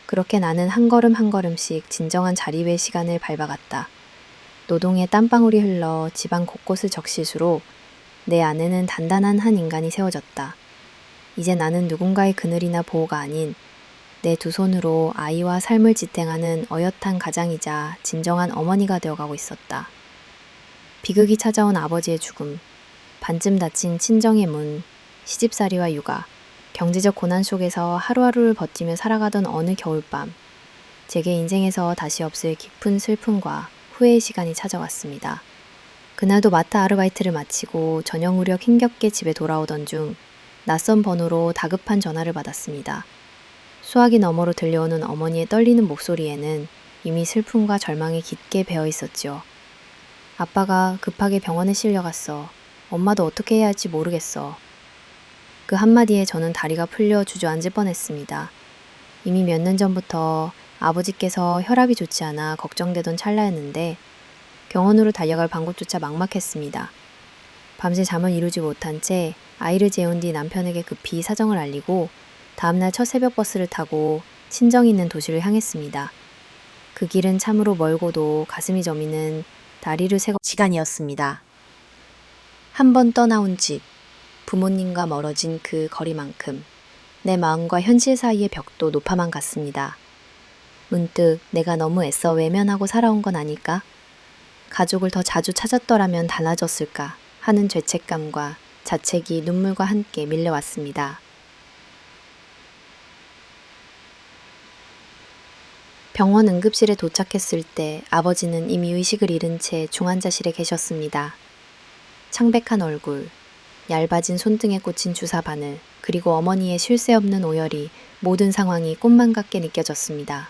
그렇게 나는 한 걸음 한 걸음씩 진정한 자립의 시간을 밟아갔다. 노동에 땀방울이 흘러 집안 곳곳을 적실수록 내 안에는 단단한 한 인간이 세워졌다. 이제 나는 누군가의 그늘이나 보호가 아닌 내 두 손으로 아이와 삶을 지탱하는 어엿한 가장이자 진정한 어머니가 되어가고 있었다. 비극이 찾아온 아버지의 죽음, 반쯤 닫힌 친정의 문, 시집살이와 육아, 경제적 고난 속에서 하루하루를 버티며 살아가던 어느 겨울밤, 제게 인생에서 다시 없을 깊은 슬픔과 후회의 시간이 찾아왔습니다. 그날도 마트 아르바이트를 마치고 저녁 무렵 힘겹게 집에 돌아오던 중 낯선 번호로 다급한 전화를 받았습니다. 수화기 너머로 들려오는 어머니의 떨리는 목소리에는 이미 슬픔과 절망이 깊게 배어 있었지요. 아빠가 급하게 병원에 실려갔어. 엄마도 어떻게 해야 할지 모르겠어. 그 한마디에 저는 다리가 풀려 주저앉을 뻔했습니다. 이미 몇 년 전부터 아버지께서 혈압이 좋지 않아 걱정되던 찰나였는데 병원으로 달려갈 방법조차 막막했습니다. 밤새 잠을 이루지 못한 채 아이를 재운 뒤 남편에게 급히 사정을 알리고 다음날 첫 새벽 버스를 타고 친정이 있는 도시를 향했습니다. 그 길은 참으로 멀고도 가슴이 저미는 다리를 새고 시간이었습니다. 한 번 떠나온 집, 부모님과 멀어진 그 거리만큼 내 마음과 현실 사이의 벽도 높아만 갔습니다. 문득 내가 너무 애써 외면하고 살아온 건 아닐까? 가족을 더 자주 찾았더라면 달라졌을까 하는 죄책감과 자책이 눈물과 함께 밀려왔습니다. 병원 응급실에 도착했을 때 아버지는 이미 의식을 잃은 채 중환자실에 계셨습니다. 창백한 얼굴, 얇아진 손등에 꽂힌 주사 바늘, 그리고 어머니의 쉴 새 없는 오열이 모든 상황이 꿈만 같게 느껴졌습니다.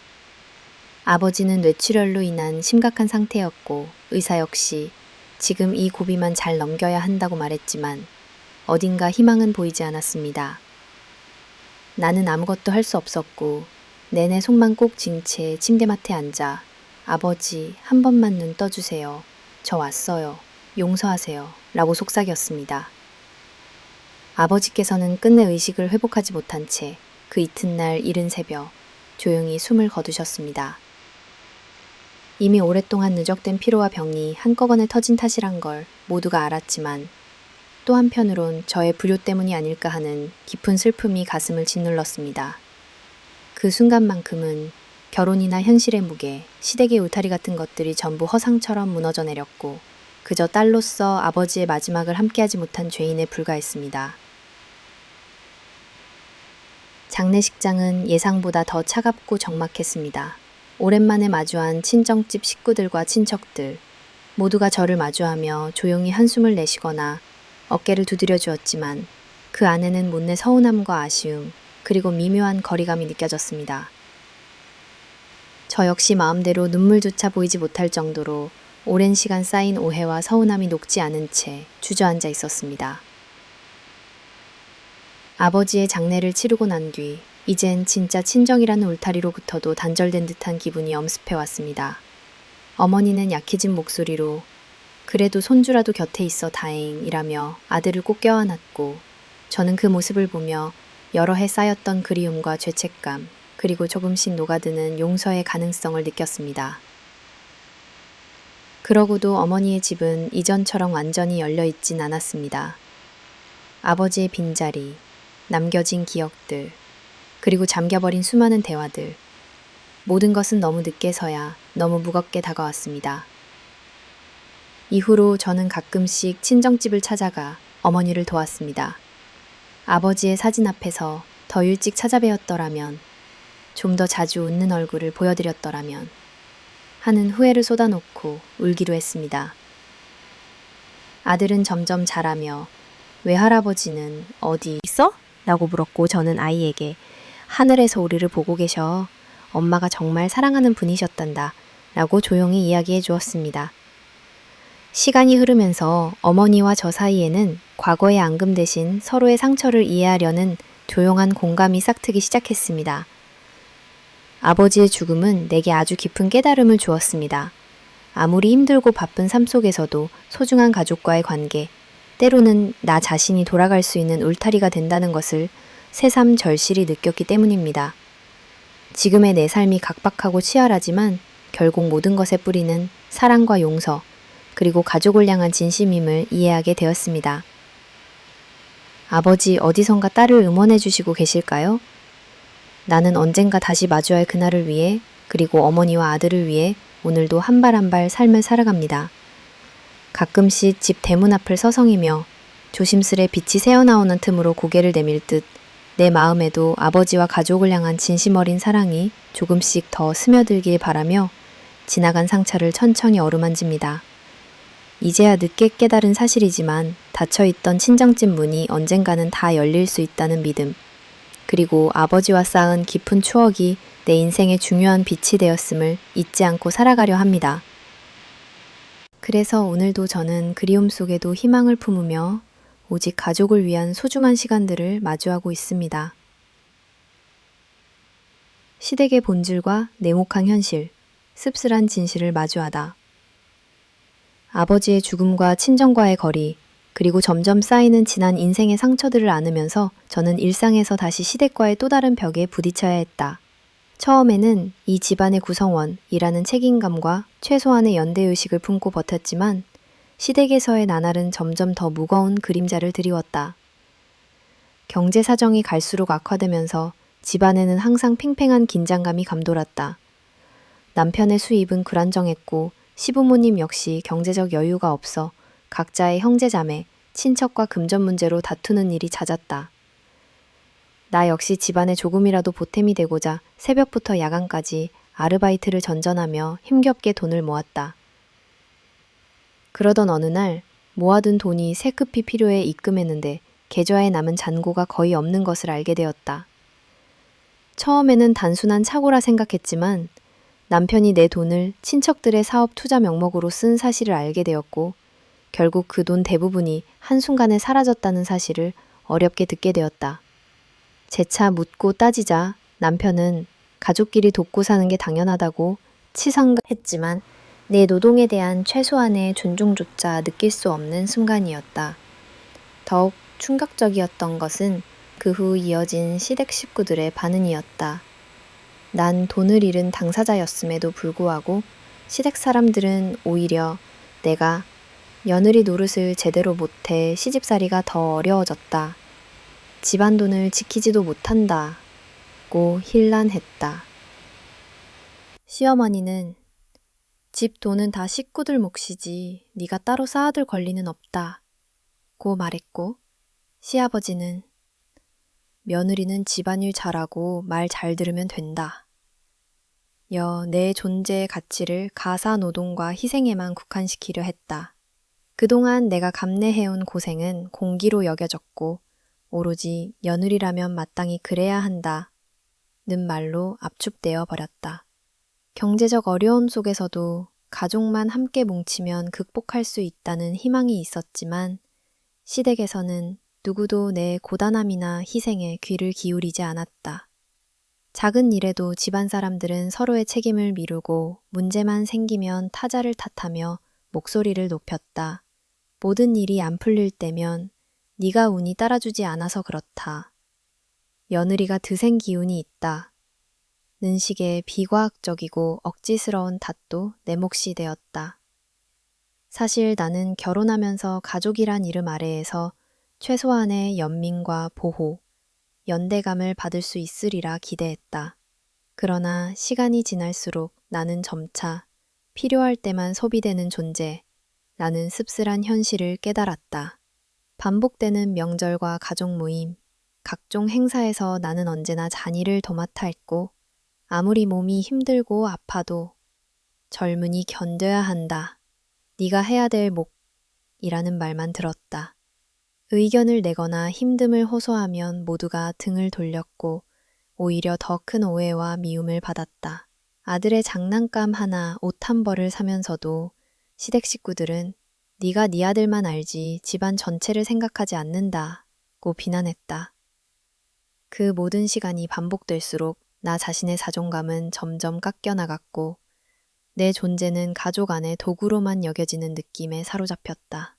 아버지는 뇌출혈로 인한 심각한 상태였고 의사 역시 지금 이 고비만 잘 넘겨야 한다고 말했지만 어딘가 희망은 보이지 않았습니다. 나는 아무것도 할 수 없었고 내내 속만 꼭 쥔 채 침대맡에 앉아 아버지 한 번만 눈 떠주세요. 저 왔어요. 용서하세요. 라고 속삭였습니다. 아버지께서는 끝내 의식을 회복하지 못한 채 그 이튿날 이른 새벽 조용히 숨을 거두셨습니다. 이미 오랫동안 누적된 피로와 병이 한꺼번에 터진 탓이란 걸 모두가 알았지만 또 한편으론 저의 불효 때문이 아닐까 하는 깊은 슬픔이 가슴을 짓눌렀습니다. 그 순간만큼은 결혼이나 현실의 무게, 시댁의 울타리 같은 것들이 전부 허상처럼 무너져 내렸고 그저 딸로서 아버지의 마지막을 함께하지 못한 죄인에 불과했습니다. 장례식장은 예상보다 더 차갑고 적막했습니다. 오랜만에 마주한 친정집 식구들과 친척들, 모두가 저를 마주하며 조용히 한숨을 내쉬거나 어깨를 두드려 주었지만 그 안에는 못내 서운함과 아쉬움, 그리고 미묘한 거리감이 느껴졌습니다. 저 역시 마음대로 눈물조차 보이지 못할 정도로 오랜 시간 쌓인 오해와 서운함이 녹지 않은 채 주저앉아 있었습니다. 아버지의 장례를 치르고 난 뒤 이젠 진짜 친정이라는 울타리로부터도 단절된 듯한 기분이 엄습해 왔습니다. 어머니는 약해진 목소리로 그래도 손주라도 곁에 있어 다행이라며 아들을 꼭 껴안았고 저는 그 모습을 보며 여러 해 쌓였던 그리움과 죄책감 그리고 조금씩 녹아드는 용서의 가능성을 느꼈습니다. 그러고도 어머니의 집은 이전처럼 완전히 열려있진 않았습니다. 아버지의 빈자리, 남겨진 기억들, 그리고 잠겨버린 수많은 대화들, 모든 것은 너무 늦게서야 너무 무겁게 다가왔습니다. 이후로 저는 가끔씩 친정집을 찾아가 어머니를 도왔습니다. 아버지의 사진 앞에서 더 일찍 찾아뵈었더라면, 좀 더 자주 웃는 얼굴을 보여드렸더라면 하는 후회를 쏟아놓고 울기로 했습니다. 아들은 점점 자라며 외할아버지는 어디 있어? 라고 물었고 저는 아이에게 하늘에서 우리를 보고 계셔. 엄마가 정말 사랑하는 분이셨단다. 라고 조용히 이야기해 주었습니다. 시간이 흐르면서 어머니와 저 사이에는 과거의 앙금 대신 서로의 상처를 이해하려는 조용한 공감이 싹트기 시작했습니다. 아버지의 죽음은 내게 아주 깊은 깨달음을 주었습니다. 아무리 힘들고 바쁜 삶 속에서도 소중한 가족과의 관계, 때로는 나 자신이 돌아갈 수 있는 울타리가 된다는 것을 새삼 절실히 느꼈기 때문입니다. 지금의 내 삶이 각박하고 치열하지만 결국 모든 것의 뿌리는 사랑과 용서, 그리고 가족을 향한 진심임을 이해하게 되었습니다. 아버지 어디선가 딸을 응원해 주시고 계실까요? 나는 언젠가 다시 마주할 그날을 위해, 그리고 어머니와 아들을 위해 오늘도 한 발 한 발 삶을 살아갑니다. 가끔씩 집 대문 앞을 서성이며 조심스레 빛이 새어나오는 틈으로 고개를 내밀 듯 내 마음에도 아버지와 가족을 향한 진심 어린 사랑이 조금씩 더 스며들길 바라며 지나간 상처를 천천히 어루만집니다. 이제야 늦게 깨달은 사실이지만 닫혀있던 친정집 문이 언젠가는 다 열릴 수 있다는 믿음, 그리고 아버지와 쌓은 깊은 추억이 내 인생의 중요한 빛이 되었음을 잊지 않고 살아가려 합니다. 그래서 오늘도 저는 그리움 속에도 희망을 품으며 오직 가족을 위한 소중한 시간들을 마주하고 있습니다. 시댁의 본질과 냉혹한 현실, 씁쓸한 진실을 마주하다. 아버지의 죽음과 친정과의 거리, 그리고 점점 쌓이는 지난 인생의 상처들을 안으면서 저는 일상에서 다시 시댁과의 또 다른 벽에 부딪혀야 했다. 처음에는 이 집안의 구성원이라는 책임감과 최소한의 연대의식을 품고 버텼지만 시댁에서의 나날은 점점 더 무거운 그림자를 드리웠다. 경제 사정이 갈수록 악화되면서 집안에는 항상 팽팽한 긴장감이 감돌았다. 남편의 수입은 불안정했고 시부모님 역시 경제적 여유가 없어 각자의 형제자매, 친척과 금전 문제로 다투는 일이 잦았다. 나 역시 집안에 조금이라도 보탬이 되고자 새벽부터 야간까지 아르바이트를 전전하며 힘겹게 돈을 모았다. 그러던 어느 날 모아둔 돈이 새급히 필요해 입금했는데 계좌에 남은 잔고가 거의 없는 것을 알게 되었다. 처음에는 단순한 착오라 생각했지만 남편이 내 돈을 친척들의 사업 투자 명목으로 쓴 사실을 알게 되었고 결국 그 돈 대부분이 한순간에 사라졌다는 사실을 어렵게 듣게 되었다. 재차 묻고 따지자 남편은 가족끼리 돕고 사는 게 당연하다고 치상했지만 내 노동에 대한 최소한의 존중조차 느낄 수 없는 순간이었다. 더욱 충격적이었던 것은 그 후 이어진 시댁 식구들의 반응이었다. 난 돈을 잃은 당사자였음에도 불구하고 시댁 사람들은 오히려 내가 며느리 노릇을 제대로 못해 시집살이가 더 어려워졌다. 집안 돈을 지키지도 못한다고 hir난했다. 시어머니는 집 돈은 다 식구들 몫이지 네가 따로 쌓아둘 권리는 없다고 말했고, 시아버지는 며느리는 집안일 잘하고 말 잘 들으면 된다. 내 존재의 가치를 가사 노동과 희생에만 국한시키려 했다. 그동안 내가 감내해온 고생은 공기로 여겨졌고 오로지 며느리라면 마땅히 그래야 한다는 말로 압축되어 버렸다. 경제적 어려움 속에서도 가족만 함께 뭉치면 극복할 수 있다는 희망이 있었지만 시댁에서는 누구도 내 고단함이나 희생에 귀를 기울이지 않았다. 작은 일에도 집안 사람들은 서로의 책임을 미루고 문제만 생기면 타자를 탓하며 목소리를 높였다. 모든 일이 안 풀릴 때면 네가 운이 따라주지 않아서 그렇다. 며느리가 드생 기운이 있다. 는 식의 비과학적이고 억지스러운 탓도 내 몫이 되었다. 사실 나는 결혼하면서 가족이란 이름 아래에서 최소한의 연민과 보호, 연대감을 받을 수 있으리라 기대했다. 그러나 시간이 지날수록 나는 점차 필요할 때만 소비되는 존재라는 씁쓸한 현실을 깨달았다. 반복되는 명절과 가족 모임, 각종 행사에서 나는 언제나 잔의를 도맡아 했고 아무리 몸이 힘들고 아파도 젊으니 견뎌야 한다. 네가 해야 될 몫이라는 말만 들었다. 의견을 내거나 힘듦을 호소하면 모두가 등을 돌렸고 오히려 더 큰 오해와 미움을 받았다. 아들의 장난감 하나, 옷 한 벌을 사면서도 시댁 식구들은 네가 네 아들만 알지 집안 전체를 생각하지 않는다고 비난했다. 그 모든 시간이 반복될수록 나 자신의 자존감은 점점 깎여나갔고 내 존재는 가족 안의 도구로만 여겨지는 느낌에 사로잡혔다.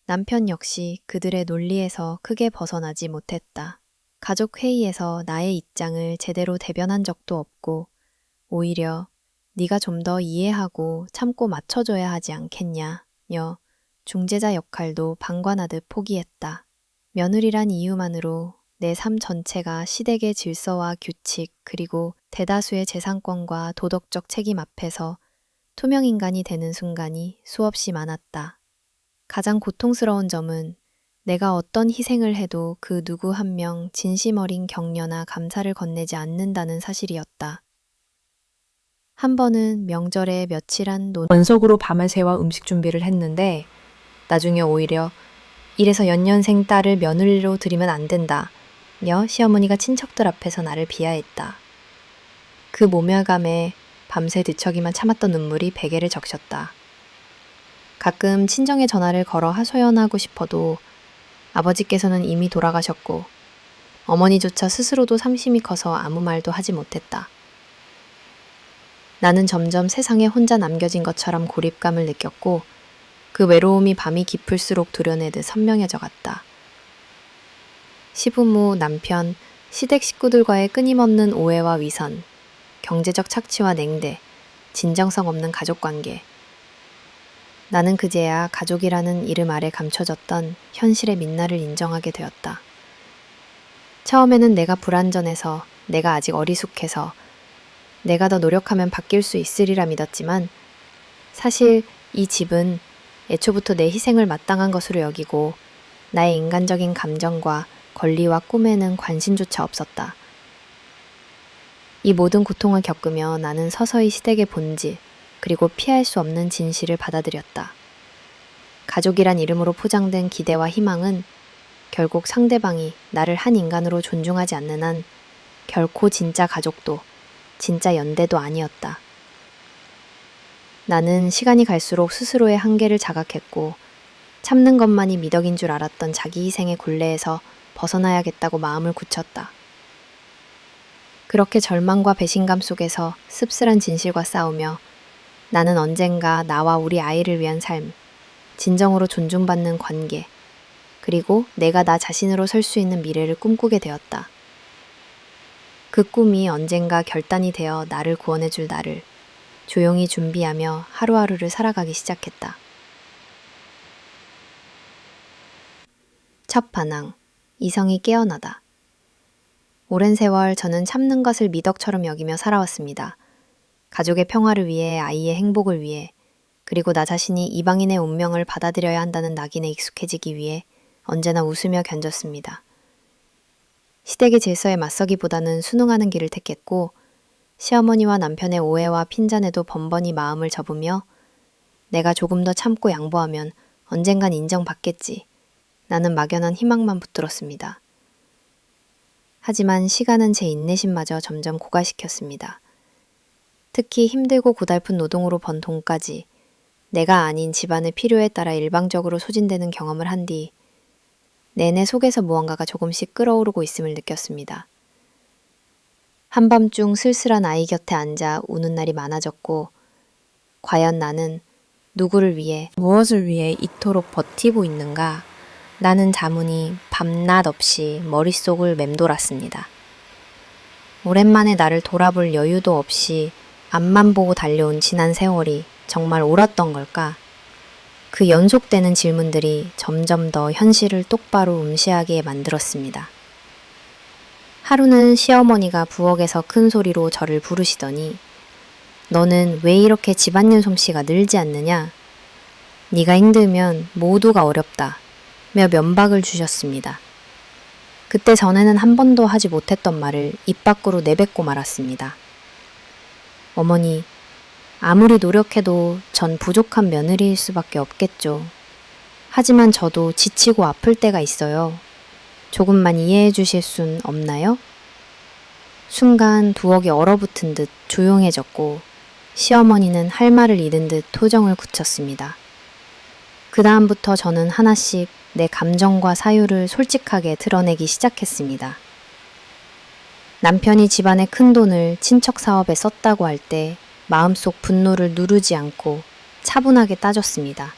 남편 역시 그들의 논리에서 크게 벗어나지 못했다. 가족 회의에서 나의 입장을 제대로 대변한 적도 없고 오히려 네가 좀 더 이해하고 참고 맞춰줘야 하지 않겠냐며 중재자 역할도 방관하듯 포기했다. 며느리란 이유만으로 내 삶 전체가 시댁의 질서와 규칙 그리고 대다수의 재산권과 도덕적 책임 앞에서 투명인간이 되는 순간이 수없이 많았다. 가장 고통스러운 점은 내가 어떤 희생을 해도 그 누구 한 명 진심 어린 격려나 감사를 건네지 않는다는 사실이었다. 한 번은 명절에 며칠한 원석으로 밤을 새워 음식 준비를 했는데 나중에 오히려 이래서 연년생 딸을 며느리로 들이면 안 된다며 시어머니가 친척들 앞에서 나를 비하했다. 그 모멸감에 밤새 뒤척이만 참았던 눈물이 베개를 적셨다. 가끔 친정에 전화를 걸어 하소연하고 싶어도 아버지께서는 이미 돌아가셨고 어머니조차 스스로도 삼심이 커서 아무 말도 하지 못했다. 나는 점점 세상에 혼자 남겨진 것처럼 고립감을 느꼈고 그 외로움이 밤이 깊을수록 도려내듯 선명해져 갔다. 시부모, 남편, 시댁 식구들과의 끊임없는 오해와 위선, 경제적 착취와 냉대, 진정성 없는 가족관계. 나는 그제야 가족이라는 이름 아래 감춰졌던 현실의 민낯을 인정하게 되었다. 처음에는 내가 불완전해서, 내가 아직 어리숙해서, 내가 더 노력하면 바뀔 수 있으리라 믿었지만 사실 이 집은 애초부터 내 희생을 마땅한 것으로 여기고 나의 인간적인 감정과 권리와 꿈에는 관심조차 없었다. 이 모든 고통을 겪으며 나는 서서히 시댁의 본질, 그리고 피할 수 없는 진실을 받아들였다. 가족이란 이름으로 포장된 기대와 희망은 결국 상대방이 나를 한 인간으로 존중하지 않는 한 결코 진짜 가족도 진짜 연대도 아니었다. 나는 시간이 갈수록 스스로의 한계를 자각했고 참는 것만이 미덕인 줄 알았던 자기 희생의 굴레에서 벗어나야겠다고 마음을 굳혔다. 그렇게 절망과 배신감 속에서 씁쓸한 진실과 싸우며 나는 언젠가 나와 우리 아이를 위한 삶, 진정으로 존중받는 관계, 그리고 내가 나 자신으로 설 수 있는 미래를 꿈꾸게 되었다. 그 꿈이 언젠가 결단이 되어 나를 구원해줄 나를, 조용히 준비하며 하루하루를 살아가기 시작했다. 첫 반항, 이성이 깨어나다. 오랜 세월 저는 참는 것을 미덕처럼 여기며 살아왔습니다. 가족의 평화를 위해, 아이의 행복을 위해, 그리고 나 자신이 이방인의 운명을 받아들여야 한다는 낙인에 익숙해지기 위해 언제나 웃으며 견뎠습니다. 시댁의 질서에 맞서기보다는 순응하는 길을 택했고, 시어머니와 남편의 오해와 핀잔에도 번번이 마음을 접으며 내가 조금 더 참고 양보하면 언젠간 인정받겠지. 나는 막연한 희망만 붙들었습니다. 하지만 시간은 제 인내심마저 점점 고갈시켰습니다. 특히 힘들고 고달픈 노동으로 번 돈까지 내가 아닌 집안의 필요에 따라 일방적으로 소진되는 경험을 한 뒤 내내 속에서 무언가가 조금씩 끓어오르고 있음을 느꼈습니다. 한밤중 쓸쓸한 아이 곁에 앉아 우는 날이 많아졌고, 과연 나는 누구를 위해, 무엇을 위해 이토록 버티고 있는가? 라는 자문이 밤낮 없이 머릿속을 맴돌았습니다. 오랜만에 나를 돌아볼 여유도 없이 앞만 보고 달려온 지난 세월이 정말 옳았던 걸까? 그 연속되는 질문들이 점점 더 현실을 똑바로 음시하게 만들었습니다. 하루는 시어머니가 부엌에서 큰 소리로 저를 부르시더니 너는 왜 이렇게 집안일 솜씨가 늘지 않느냐? 네가 힘들면 모두가 어렵다. 며 면박을 주셨습니다. 그때 전에는 한 번도 하지 못했던 말을 입 밖으로 내뱉고 말았습니다. 어머니, 아무리 노력해도 전 부족한 며느리일 수밖에 없겠죠. 하지만 저도 지치고 아플 때가 있어요. 조금만 이해해 주실 순 없나요? 순간 두억이 얼어붙은 듯 조용해졌고 시어머니는 할 말을 잃은 듯 토정을 굳혔습니다. 그 다음부터 저는 하나씩 내 감정과 사유를 솔직하게 드러내기 시작했습니다. 남편이 집안의 큰 돈을 친척 사업에 썼다고 할 때 마음속 분노를 누르지 않고 차분하게 따졌습니다.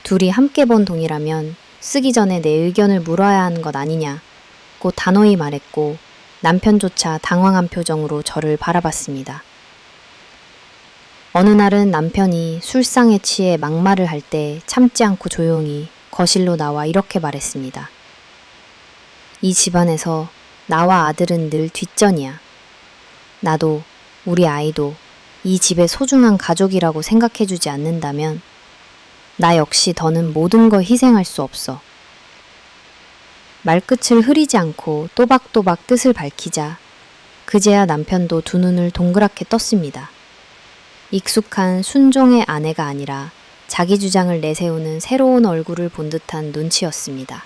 둘이 함께 번 돈이라면 쓰기 전에 내 의견을 물어야 하는 것 아니냐고 단호히 말했고 남편조차 당황한 표정으로 저를 바라봤습니다. 어느 날은 남편이 술상에 취해 막말을 할 때 참지 않고 조용히 거실로 나와 이렇게 말했습니다. 이 집안에서 나와 아들은 늘 뒷전이야. 나도 우리 아이도 이 집의 소중한 가족이라고 생각해주지 않는다면 나 역시 더는 모든 걸 희생할 수 없어. 말끝을 흐리지 않고 또박또박 뜻을 밝히자 그제야 남편도 두 눈을 동그랗게 떴습니다. 익숙한 순종의 아내가 아니라 자기 주장을 내세우는 새로운 얼굴을 본 듯한 눈치였습니다.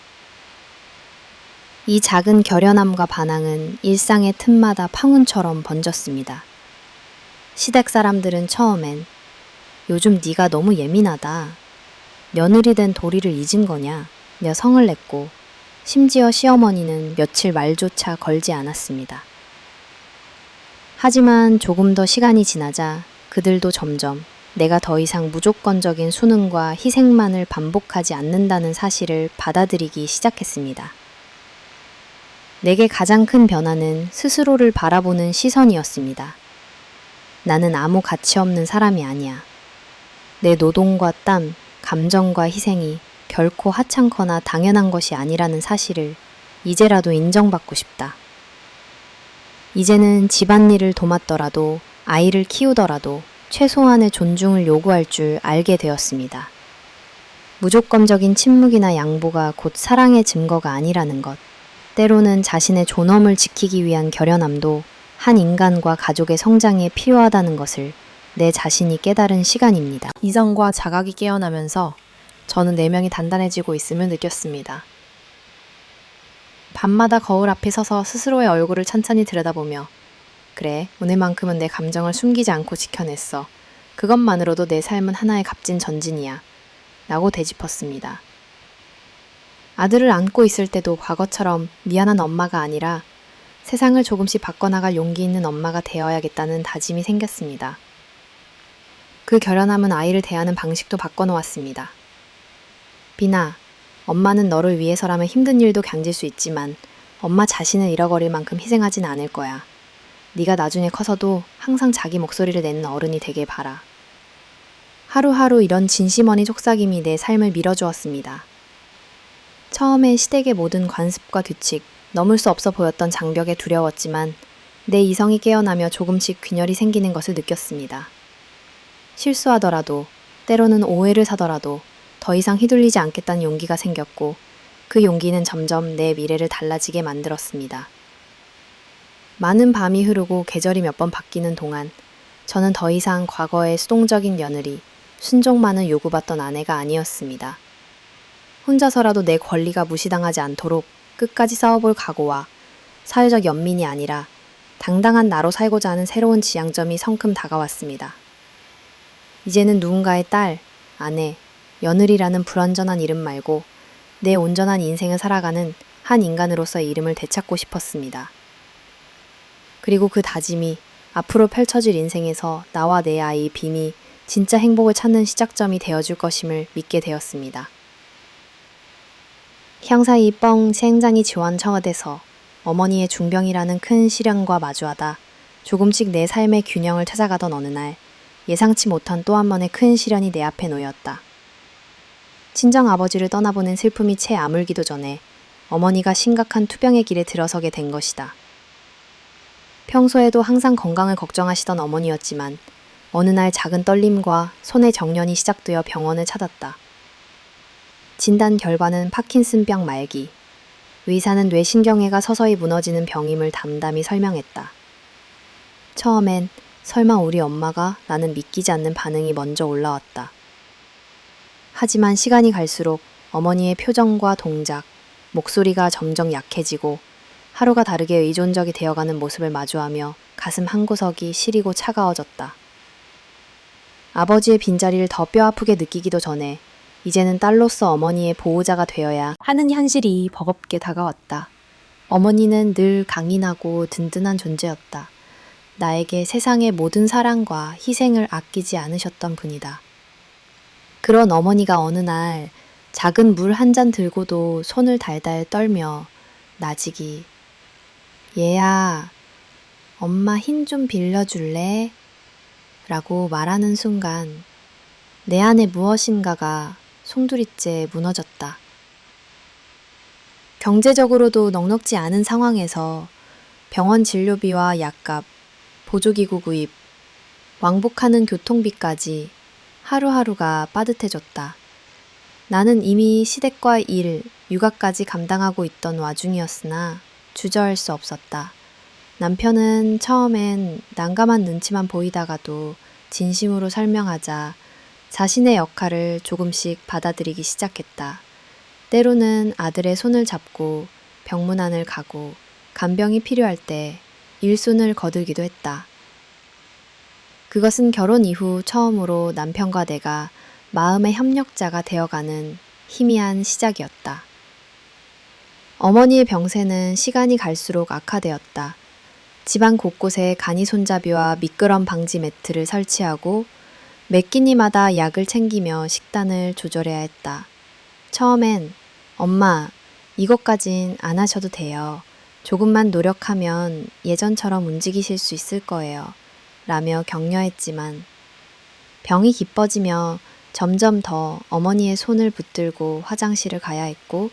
이 작은 결연함과 반항은 일상의 틈마다 파문처럼 번졌습니다. 시댁 사람들은 처음엔 요즘 네가 너무 예민하다. 며느리 된 도리를 잊은 거냐? 며 성을 냈고 심지어 시어머니는 며칠 말조차 걸지 않았습니다. 하지만 조금 더 시간이 지나자 그들도 점점 내가 더 이상 무조건적인 순응과 희생만을 반복하지 않는다는 사실을 받아들이기 시작했습니다. 내게 가장 큰 변화는 스스로를 바라보는 시선이었습니다. 나는 아무 가치 없는 사람이 아니야. 내 노동과 땀, 감정과 희생이 결코 하찮거나 당연한 것이 아니라는 사실을 이제라도 인정받고 싶다. 이제는 집안일을 도맡더라도 아이를 키우더라도 최소한의 존중을 요구할 줄 알게 되었습니다. 무조건적인 침묵이나 양보가 곧 사랑의 증거가 아니라는 것. 때로는 자신의 존엄을 지키기 위한 결연함도 한 인간과 가족의 성장에 필요하다는 것을 내 자신이 깨달은 시간입니다. 이성과 자각이 깨어나면서 저는 내면이 단단해지고 있음을 느꼈습니다. 밤마다 거울 앞에 서서 스스로의 얼굴을 찬찬히 들여다보며 그래, 오늘만큼은 내 감정을 숨기지 않고 지켜냈어. 그것만으로도 내 삶은 하나의 값진 전진이야. 라고 되짚었습니다. 아들을 안고 있을 때도 과거처럼 미안한 엄마가 아니라 세상을 조금씩 바꿔나갈 용기 있는 엄마가 되어야겠다는 다짐이 생겼습니다. 그 결연함은 아이를 대하는 방식도 바꿔놓았습니다. 비나, 엄마는 너를 위해서라면 힘든 일도 견딜 수 있지만 엄마 자신을 잃어버릴 만큼 희생하진 않을 거야. 네가 나중에 커서도 항상 자기 목소리를 내는 어른이 되길 바라. 하루하루 이런 진심어린 속삭임이 내 삶을 밀어주었습니다. 처음에 시댁의 모든 관습과 규칙, 넘을 수 없어 보였던 장벽에 두려웠지만 내 이성이 깨어나며 조금씩 균열이 생기는 것을 느꼈습니다. 실수하더라도, 때로는 오해를 사더라도 더 이상 휘둘리지 않겠다는 용기가 생겼고 그 용기는 점점 내 미래를 달라지게 만들었습니다. 많은 밤이 흐르고 계절이 몇 번 바뀌는 동안 저는 더 이상 과거의 수동적인 며느리, 순종만을 요구받던 아내가 아니었습니다. 혼자서라도 내 권리가 무시당하지 않도록 끝까지 싸워볼 각오와 사회적 연민이 아니라 당당한 나로 살고자 하는 새로운 지향점이 성큼 다가왔습니다. 이제는 누군가의 딸, 아내, 며느리라는 불완전한 이름 말고 내 온전한 인생을 살아가는 한 인간으로서의 이름을 되찾고 싶었습니다. 그리고 그 다짐이 앞으로 펼쳐질 인생에서 나와 내 아이 빔이 진짜 행복을 찾는 시작점이 되어줄 것임을 믿게 되었습니다. 향사이 뻥 생장이 지원 청와대서 어머니의 중병이라는 큰 시련과 마주하다 조금씩 내 삶의 균형을 찾아가던 어느 날 예상치 못한 또 한 번의 큰 시련이 내 앞에 놓였다. 친정 아버지를 떠나보낸 슬픔이 채 아물기도 전에 어머니가 심각한 투병의 길에 들어서게 된 것이다. 평소에도 항상 건강을 걱정하시던 어머니였지만 어느 날 작은 떨림과 손의 정련이 시작되어 병원을 찾았다. 진단 결과는 파킨슨병 말기. 의사는 뇌신경계가 서서히 무너지는 병임을 담담히 설명했다. 처음엔 설마 우리 엄마가 라는 믿기지 않는 반응이 먼저 올라왔다. 하지만 시간이 갈수록 어머니의 표정과 동작, 목소리가 점점 약해지고 하루가 다르게 의존적이 되어가는 모습을 마주하며 가슴 한구석이 시리고 차가워졌다. 아버지의 빈자리를 더 뼈아프게 느끼기도 전에 이제는 딸로서 어머니의 보호자가 되어야 하는 현실이 버겁게 다가왔다. 어머니는 늘 강인하고 든든한 존재였다. 나에게 세상의 모든 사랑과 희생을 아끼지 않으셨던 분이다. 그런 어머니가 어느 날 작은 물 한 잔 들고도 손을 달달 떨며 나직이 얘야, 엄마 힘 좀 빌려줄래? 라고 말하는 순간 내 안에 무엇인가가 송두리째 무너졌다. 경제적으로도 넉넉지 않은 상황에서 병원 진료비와 약값, 보조기구 구입, 왕복하는 교통비까지 하루하루가 빠듯해졌다. 나는 이미 시댁과 일, 육아까지 감당하고 있던 와중이었으나 주저할 수 없었다. 남편은 처음엔 난감한 눈치만 보이다가도 진심으로 설명하자 자신의 역할을 조금씩 받아들이기 시작했다. 때로는 아들의 손을 잡고 병문안을 가고 간병이 필요할 때 일손을 거들기도 했다. 그것은 결혼 이후 처음으로 남편과 내가 마음의 협력자가 되어가는 희미한 시작이었다. 어머니의 병세는 시간이 갈수록 악화되었다. 집안 곳곳에 간이 손잡이와 미끄럼 방지 매트를 설치하고 매 끼니마다 약을 챙기며 식단을 조절해야 했다. 처음엔 엄마, 이것까진 안 하셔도 돼요. 조금만 노력하면 예전처럼 움직이실 수 있을 거예요. 라며 격려했지만 병이 깊어지며 점점 더 어머니의 손을 붙들고 화장실을 가야 했고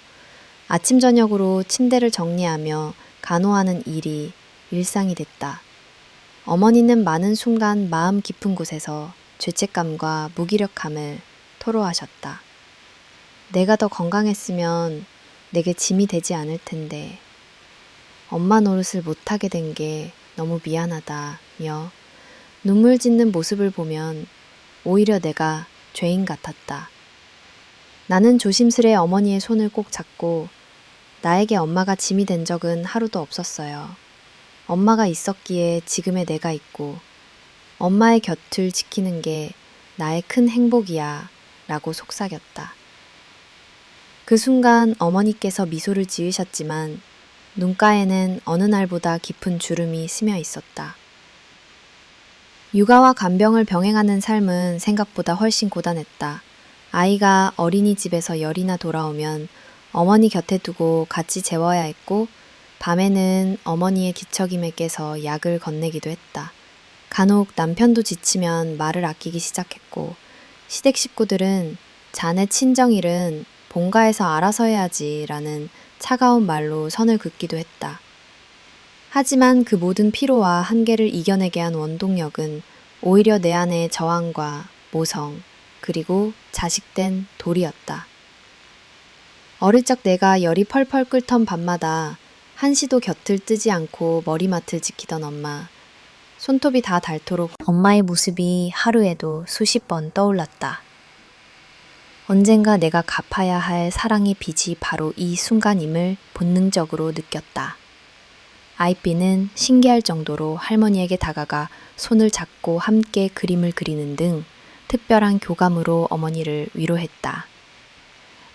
아침 저녁으로 침대를 정리하며 간호하는 일이 일상이 됐다. 어머니는 많은 순간 마음 깊은 곳에서 죄책감과 무기력함을 토로하셨다. 내가 더 건강했으면 내게 짐이 되지 않을 텐데 엄마 노릇을 못하게 된 게 너무 미안하다며 눈물 짓는 모습을 보면 오히려 내가 죄인 같았다. 나는 조심스레 어머니의 손을 꼭 잡고 나에게 엄마가 짐이 된 적은 하루도 없었어요. 엄마가 있었기에 지금의 내가 있고 엄마의 곁을 지키는 게 나의 큰 행복이야 라고 속삭였다. 그 순간 어머니께서 미소를 지으셨지만 눈가에는 어느 날보다 깊은 주름이 스며 있었다. 육아와 간병을 병행하는 삶은 생각보다 훨씬 고단했다. 아이가 어린이집에서 열이나 돌아오면 어머니 곁에 두고 같이 재워야 했고 밤에는 어머니의 기척임에 깨서 약을 건네기도 했다. 간혹 남편도 지치면 말을 아끼기 시작했고 시댁 식구들은 자네 친정일은 본가에서 알아서 해야지라는 차가운 말로 선을 긋기도 했다. 하지만 그 모든 피로와 한계를 이겨내게 한 원동력은 오히려 내 안의 저항과 모성, 그리고 자식된 돌이었다. 어릴 적 내가 열이 펄펄 끓던 밤마다 한시도 곁을 뜨지 않고 머리맡을 지키던 엄마, 손톱이 다 닳도록 엄마의 모습이 하루에도 수십 번 떠올랐다. 언젠가 내가 갚아야 할 사랑의 빚이 바로 이 순간임을 본능적으로 느꼈다. 아이비는 신기할 정도로 할머니에게 다가가 손을 잡고 함께 그림을 그리는 등 특별한 교감으로 어머니를 위로했다.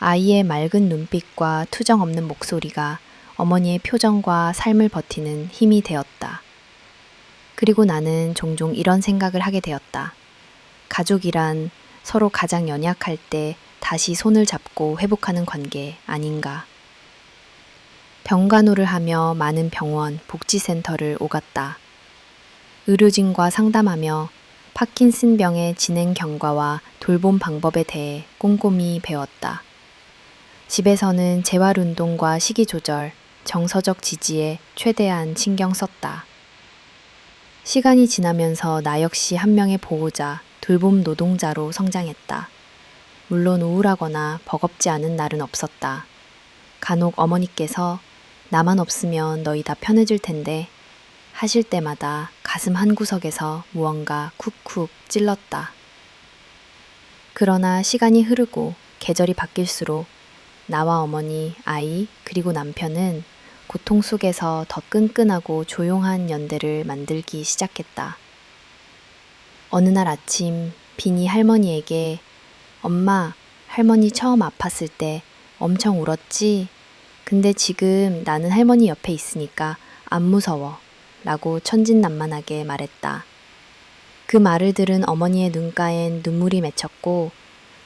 아이의 맑은 눈빛과 투정 없는 목소리가 어머니의 표정과 삶을 버티는 힘이 되었다. 그리고 나는 종종 이런 생각을 하게 되었다. 가족이란 서로 가장 연약할 때 다시 손을 잡고 회복하는 관계 아닌가. 병간호를 하며 많은 병원, 복지센터를 오갔다. 의료진과 상담하며 파킨슨병의 진행 경과와 돌봄 방법에 대해 꼼꼼히 배웠다. 집에서는 재활운동과 식이조절, 정서적 지지에 최대한 신경 썼다. 시간이 지나면서 나 역시 한 명의 보호자, 돌봄 노동자로 성장했다. 물론 우울하거나 버겁지 않은 날은 없었다. 간혹 어머니께서 나만 없으면 너희 다 편해질 텐데 하실 때마다 가슴 한구석에서 무언가 쿡쿡 찔렀다. 그러나 시간이 흐르고 계절이 바뀔수록 나와 어머니, 아이, 그리고 남편은 고통 속에서 더 끈끈하고 조용한 연대를 만들기 시작했다. 어느 날 아침 빈이 할머니에게 엄마, 할머니 처음 아팠을 때 엄청 울었지? 근데 지금 나는 할머니 옆에 있으니까 안 무서워 라고 천진난만하게 말했다. 그 말을 들은 어머니의 눈가엔 눈물이 맺혔고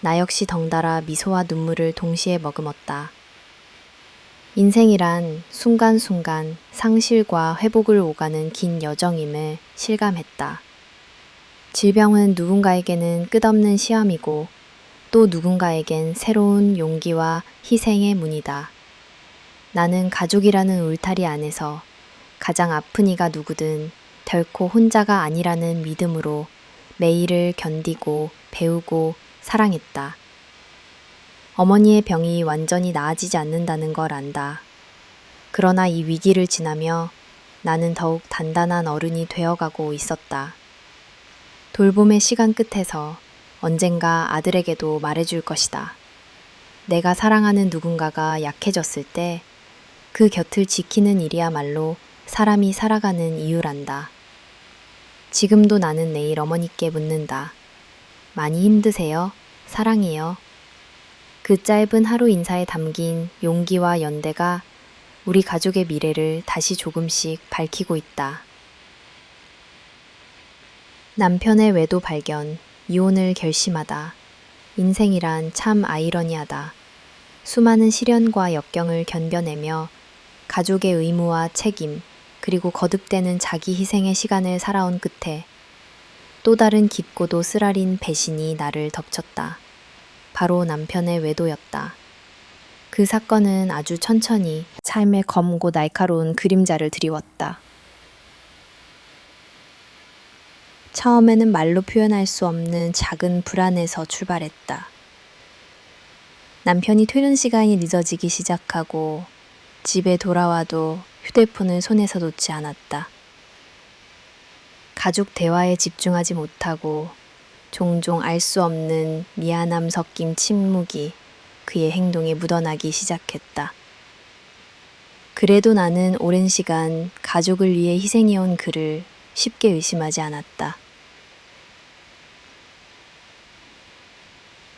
나 역시 덩달아 미소와 눈물을 동시에 머금었다. 인생이란 순간순간 상실과 회복을 오가는 긴 여정임을 실감했다. 질병은 누군가에게는 끝없는 시험이고 또 누군가에겐 새로운 용기와 희생의 문이다. 나는 가족이라는 울타리 안에서 가장 아픈 이가 누구든 결코 혼자가 아니라는 믿음으로 매일을 견디고 배우고 사랑했다. 어머니의 병이 완전히 나아지지 않는다는 걸 안다. 그러나 이 위기를 지나며 나는 더욱 단단한 어른이 되어가고 있었다. 돌봄의 시간 끝에서 언젠가 아들에게도 말해줄 것이다. 내가 사랑하는 누군가가 약해졌을 때 그 곁을 지키는 일이야말로 사람이 살아가는 이유란다. 지금도 나는 내일 어머니께 묻는다. 많이 힘드세요? 사랑해요. 그 짧은 하루 인사에 담긴 용기와 연대가 우리 가족의 미래를 다시 조금씩 밝히고 있다. 남편의 외도 발견, 이혼을 결심하다. 인생이란 참 아이러니하다. 수많은 시련과 역경을 견뎌내며 가족의 의무와 책임, 그리고 거듭되는 자기 희생의 시간을 살아온 끝에 또 다른 깊고도 쓰라린 배신이 나를 덮쳤다. 바로 남편의 외도였다. 그 사건은 아주 천천히 삶의 검고 날카로운 그림자를 드리웠다. 처음에는 말로 표현할 수 없는 작은 불안에서 출발했다. 남편이 퇴근 시간이 늦어지기 시작하고 집에 돌아와도 휴대폰을 손에서 놓지 않았다. 가족 대화에 집중하지 못하고 종종 알 수 없는 미안함 섞인 침묵이 그의 행동에 묻어나기 시작했다. 그래도 나는 오랜 시간 가족을 위해 희생해온 그를 쉽게 의심하지 않았다.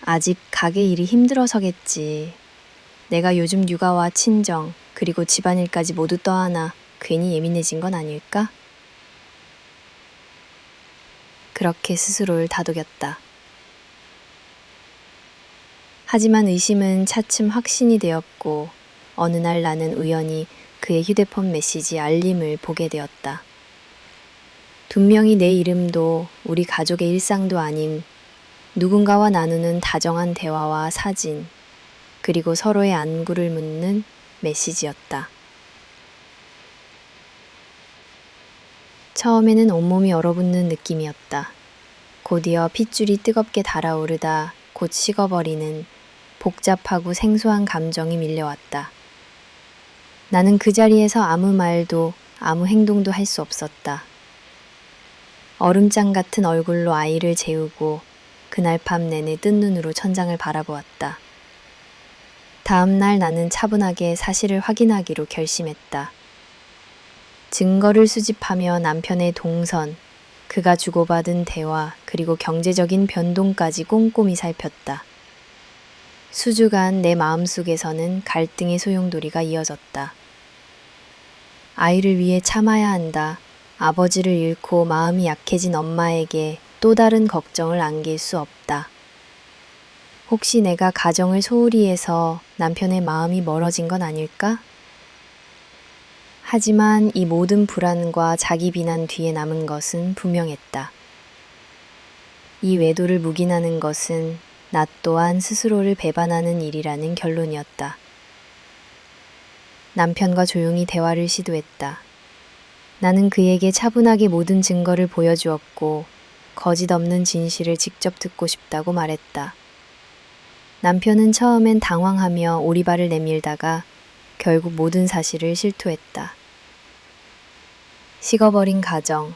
아직 가게 일이 힘들어서겠지. 내가 요즘 육아와 친정, 그리고 집안일까지 모두 떠안아 괜히 예민해진 건 아닐까? 그렇게 스스로를 다독였다. 하지만 의심은 차츰 확신이 되었고 어느 날 나는 우연히 그의 휴대폰 메시지 알림을 보게 되었다. 분명히 내 이름도 우리 가족의 일상도 아닌 누군가와 나누는 다정한 대화와 사진, 그리고 서로의 안부를 묻는 메시지였다. 처음에는 온몸이 얼어붙는 느낌이었다. 곧이어 핏줄이 뜨겁게 달아오르다 곧 식어버리는 복잡하고 생소한 감정이 밀려왔다. 나는 그 자리에서 아무 말도 아무 행동도 할 수 없었다. 얼음장 같은 얼굴로 아이를 재우고 그날 밤 내내 뜬 눈으로 천장을 바라보았다. 다음 날 나는 차분하게 사실을 확인하기로 결심했다. 증거를 수집하며 남편의 동선, 그가 주고받은 대화, 그리고 경제적인 변동까지 꼼꼼히 살폈다. 수주간 내 마음속에서는 갈등의 소용돌이가 이어졌다. 아이를 위해 참아야 한다. 아버지를 잃고 마음이 약해진 엄마에게 또 다른 걱정을 안길 수 없다. 혹시 내가 가정을 소홀히 해서 남편의 마음이 멀어진 건 아닐까? 하지만 이 모든 불안과 자기 비난 뒤에 남은 것은 분명했다. 이 외도를 묵인하는 것은 나 또한 스스로를 배반하는 일이라는 결론이었다. 남편과 조용히 대화를 시도했다. 나는 그에게 차분하게 모든 증거를 보여주었고 거짓 없는 진실을 직접 듣고 싶다고 말했다. 남편은 처음엔 당황하며 오리발을 내밀다가 결국 모든 사실을 실토했다. 식어버린 가정,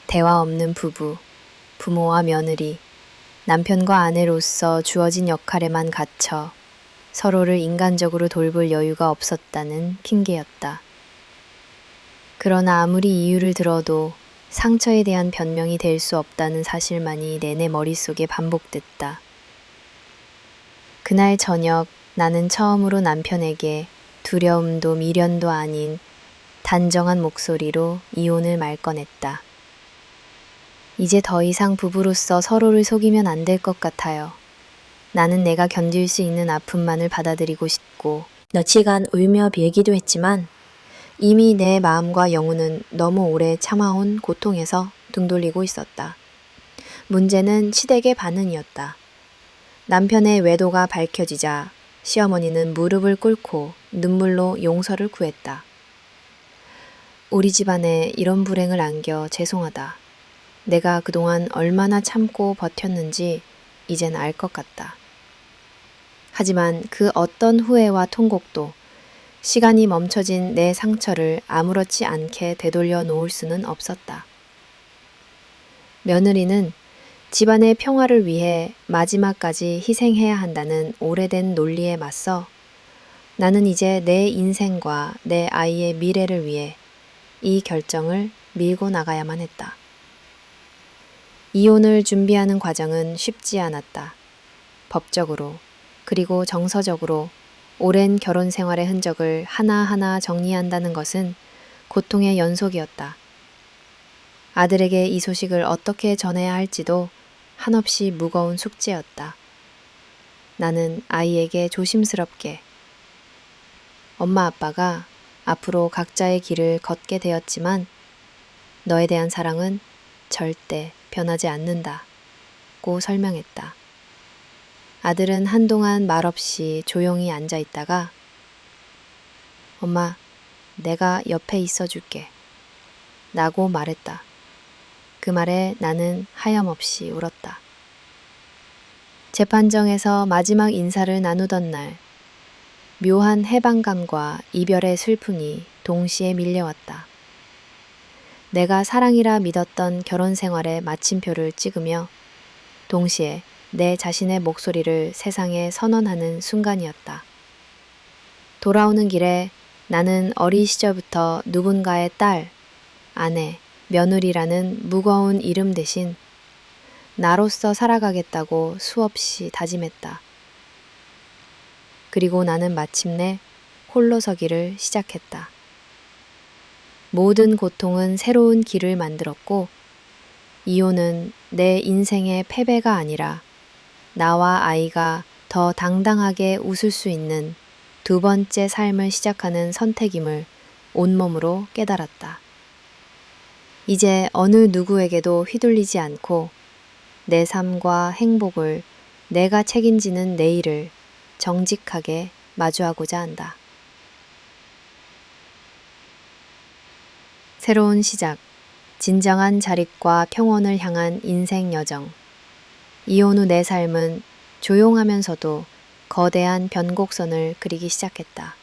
대화 없는 부부, 부모와 며느리, 남편과 아내로서 주어진 역할에만 갇혀 서로를 인간적으로 돌볼 여유가 없었다는 핑계였다. 그러나 아무리 이유를 들어도 상처에 대한 변명이 될 수 없다는 사실만이 내내 머릿속에 반복됐다. 그날 저녁 나는 처음으로 남편에게 두려움도 미련도 아닌 단정한 목소리로 이혼을 말 꺼냈다. 이제 더 이상 부부로서 서로를 속이면 안 될 것 같아요. 나는 내가 견딜 수 있는 아픔만을 받아들이고 싶고 며칠간 울며 빌기도 했지만 이미 내 마음과 영혼은 너무 오래 참아온 고통에서 등 돌리고 있었다. 문제는 시댁의 반응이었다. 남편의 외도가 밝혀지자 시어머니는 무릎을 꿇고 눈물로 용서를 구했다. 우리 집안에 이런 불행을 안겨 죄송하다. 내가 그동안 얼마나 참고 버텼는지 이젠 알 것 같다. 하지만 그 어떤 후회와 통곡도 시간이 멈춰진 내 상처를 아무렇지 않게 되돌려 놓을 수는 없었다. 며느리는 집안의 평화를 위해 마지막까지 희생해야 한다는 오래된 논리에 맞서 나는 이제 내 인생과 내 아이의 미래를 위해 이 결정을 밀고 나가야만 했다. 이혼을 준비하는 과정은 쉽지 않았다. 법적으로 그리고 정서적으로 오랜 결혼 생활의 흔적을 하나하나 정리한다는 것은 고통의 연속이었다. 아들에게 이 소식을 어떻게 전해야 할지도 한없이 무거운 숙제였다. 나는 아이에게 조심스럽게 엄마 아빠가 앞으로 각자의 길을 걷게 되었지만 너에 대한 사랑은 절대 변하지 않는다고 설명했다. 아들은 한동안 말없이 조용히 앉아 있다가 엄마, 내가 옆에 있어줄게 라고 말했다. 그 말에 나는 하염없이 울었다. 재판정에서 마지막 인사를 나누던 날, 묘한 해방감과 이별의 슬픔이 동시에 밀려왔다. 내가 사랑이라 믿었던 결혼 생활의 마침표를 찍으며 동시에 내 자신의 목소리를 세상에 선언하는 순간이었다. 돌아오는 길에 나는 어린 시절부터 누군가의 딸, 아내, 며느리라는 무거운 이름 대신 나로서 살아가겠다고 수없이 다짐했다. 그리고 나는 마침내 홀로 서기를 시작했다. 모든 고통은 새로운 길을 만들었고 이혼은 내 인생의 패배가 아니라 나와 아이가 더 당당하게 웃을 수 있는 두 번째 삶을 시작하는 선택임을 온몸으로 깨달았다. 이제 어느 누구에게도 휘둘리지 않고 내 삶과 행복을 내가 책임지는 내일을 정직하게 마주하고자 한다. 새로운 시작, 진정한 자립과 평온을 향한 인생 여정. 이혼 후 내 삶은 조용하면서도 거대한 변곡선을 그리기 시작했다.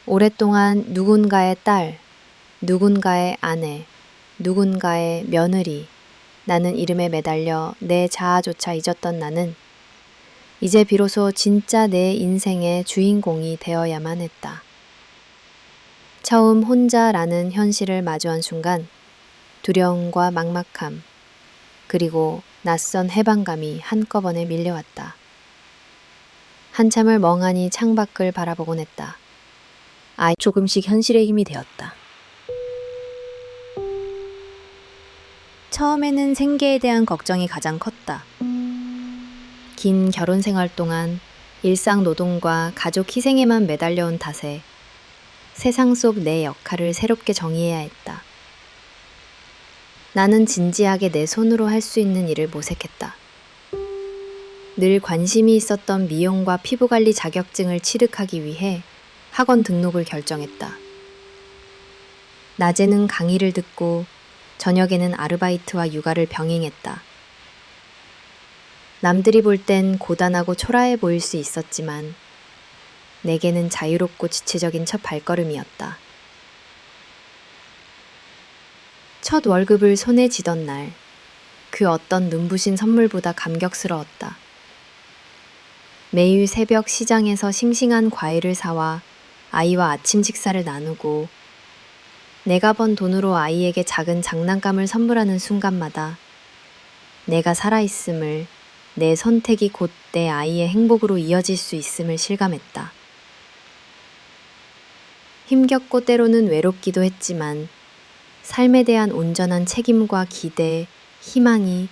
오랫동안 누군가의 딸, 누군가의 아내, 누군가의 며느리, 나는 이름에 매달려 내 자아조차 잊었던 나는 이제 비로소 진짜 내 인생의 주인공이 되어야만 했다. 처음 혼자라는 현실을 마주한 순간 두려움과 막막함, 그리고 낯선 해방감이 한꺼번에 밀려왔다. 한참을 멍하니 창밖을 바라보곤 했다. 조금씩 현실의 힘이 되었다. 처음에는 생계에 대한 걱정이 가장 컸다. 긴 결혼 생활 동안 일상 노동과 가족 희생에만 매달려온 탓에 세상 속 내 역할을 새롭게 정의해야 했다. 나는 진지하게 내 손으로 할 수 있는 일을 모색했다. 늘 관심이 있었던 미용과 피부관리 자격증을 취득하기 위해 학원 등록을 결정했다. 낮에는 강의를 듣고 저녁에는 아르바이트와 육아를 병행했다. 남들이 볼 땐 고단하고 초라해 보일 수 있었지만 내게는 자유롭고 지체적인 첫 발걸음이었다. 첫 월급을 손에 쥐던 날, 그 어떤 눈부신 선물보다 감격스러웠다. 매일 새벽 시장에서 싱싱한 과일을 사와 아이와 아침 식사를 나누고 내가 번 돈으로 아이에게 작은 장난감을 선물하는 순간마다 내가 살아있음을, 내 선택이 곧 내 아이의 행복으로 이어질 수 있음을 실감했다. 힘겹고 때로는 외롭기도 했지만 삶에 대한 온전한 책임과 기대, 희망이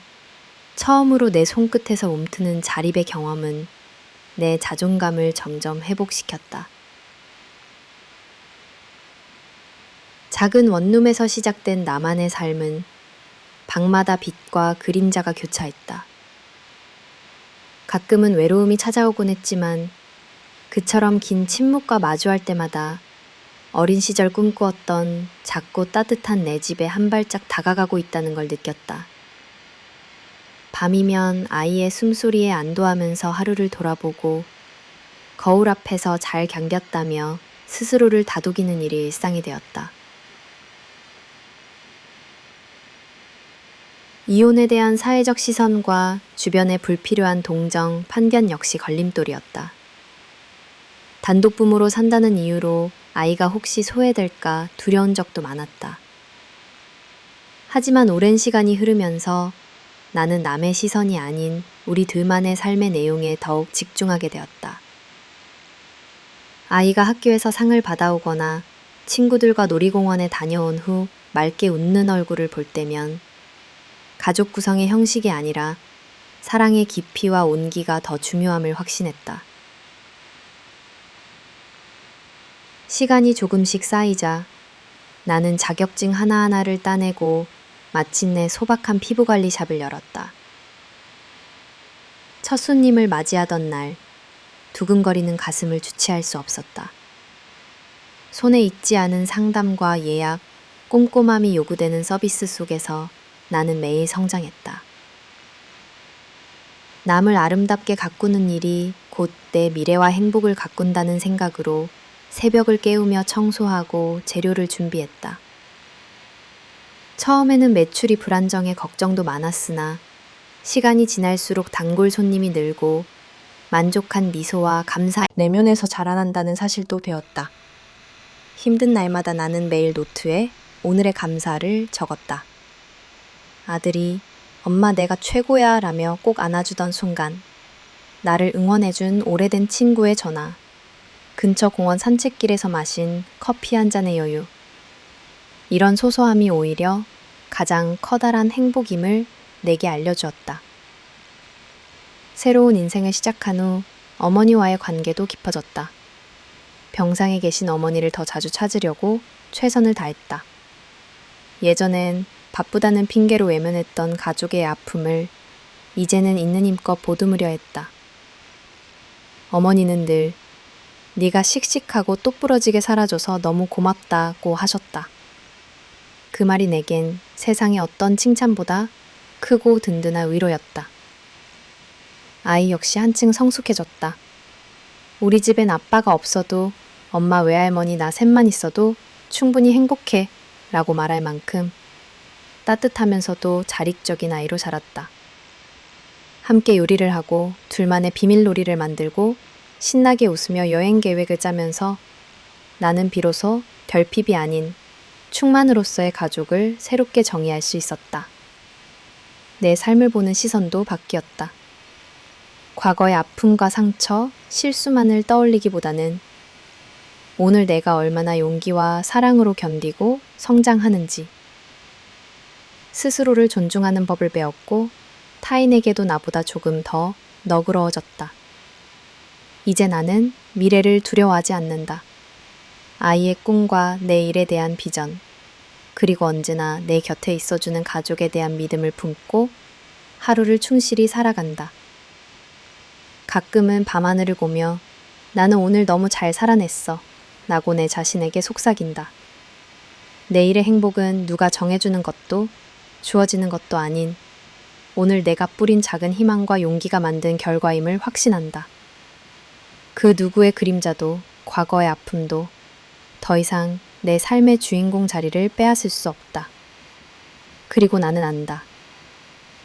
처음으로 내 손끝에서 움트는 자립의 경험은 내 자존감을 점점 회복시켰다. 작은 원룸에서 시작된 나만의 삶은 방마다 빛과 그림자가 교차했다. 가끔은 외로움이 찾아오곤 했지만 그처럼 긴 침묵과 마주할 때마다 어린 시절 꿈꾸었던 작고 따뜻한 내 집에 한 발짝 다가가고 있다는 걸 느꼈다. 밤이면 아이의 숨소리에 안도하면서 하루를 돌아보고 거울 앞에서 잘 견뎠다며 스스로를 다독이는 일이 일상이 되었다. 이혼에 대한 사회적 시선과 주변의 불필요한 동정, 편견 역시 걸림돌이었다. 단독 부모로 산다는 이유로 아이가 혹시 소외될까 두려운 적도 많았다. 하지만 오랜 시간이 흐르면서 나는 남의 시선이 아닌 우리 둘만의 삶의 내용에 더욱 집중하게 되었다. 아이가 학교에서 상을 받아오거나 친구들과 놀이공원에 다녀온 후 맑게 웃는 얼굴을 볼 때면 가족 구성의 형식이 아니라 사랑의 깊이와 온기가 더 중요함을 확신했다. 시간이 조금씩 쌓이자 나는 자격증 하나하나를 따내고 마침내 소박한 피부관리 샵을 열었다. 첫 손님을 맞이하던 날 두근거리는 가슴을 주체할 수 없었다. 손에 익지 않은 상담과 예약, 꼼꼼함이 요구되는 서비스 속에서 나는 매일 성장했다. 남을 아름답게 가꾸는 일이 곧 내 미래와 행복을 가꾼다는 생각으로 새벽을 깨우며 청소하고 재료를 준비했다. 처음에는 매출이 불안정해 걱정도 많았으나 시간이 지날수록 단골 손님이 늘고 만족한 미소와 감사 내면에서 자라난다는 사실도 배웠다. 힘든 날마다 나는 매일 노트에 오늘의 감사를 적었다. 아들이 엄마 내가 최고야 라며 꼭 안아주던 순간, 나를 응원해준 오래된 친구의 전화, 근처 공원 산책길에서 마신 커피 한 잔의 여유. 이런 소소함이 오히려 가장 커다란 행복임을 내게 알려주었다. 새로운 인생을 시작한 후 어머니와의 관계도 깊어졌다. 병상에 계신 어머니를 더 자주 찾으려고 최선을 다했다. 예전엔 바쁘다는 핑계로 외면했던 가족의 아픔을 이제는 있는 힘껏 보듬으려 했다. 어머니는 늘 네가 씩씩하고 똑부러지게 살아줘서 너무 고맙다고 하셨다. 그 말이 내겐 세상의 어떤 칭찬보다 크고 든든한 위로였다. 아이 역시 한층 성숙해졌다. 우리 집엔 아빠가 없어도 엄마 외할머니 나 셋만 있어도 충분히 행복해 라고 말할 만큼 따뜻하면서도 자립적인 아이로 자랐다. 함께 요리를 하고 둘만의 비밀놀이를 만들고 신나게 웃으며 여행 계획을 짜면서 나는 비로소 별핍이 아닌 충만으로서의 가족을 새롭게 정의할 수 있었다. 내 삶을 보는 시선도 바뀌었다. 과거의 아픔과 상처, 실수만을 떠올리기보다는 오늘 내가 얼마나 용기와 사랑으로 견디고 성장하는지, 스스로를 존중하는 법을 배웠고 타인에게도 나보다 조금 더 너그러워졌다. 이제 나는 미래를 두려워하지 않는다. 아이의 꿈과 내 일에 대한 비전, 그리고 언제나 내 곁에 있어주는 가족에 대한 믿음을 품고 하루를 충실히 살아간다. 가끔은 밤하늘을 보며 나는 오늘 너무 잘 살아냈어 라고 내 자신에게 속삭인다. 내일의 행복은 누가 정해주는 것도 주어지는 것도 아닌 오늘 내가 뿌린 작은 희망과 용기가 만든 결과임을 확신한다. 그 누구의 그림자도 과거의 아픔도 더 이상 내 삶의 주인공 자리를 빼앗을 수 없다. 그리고 나는 안다.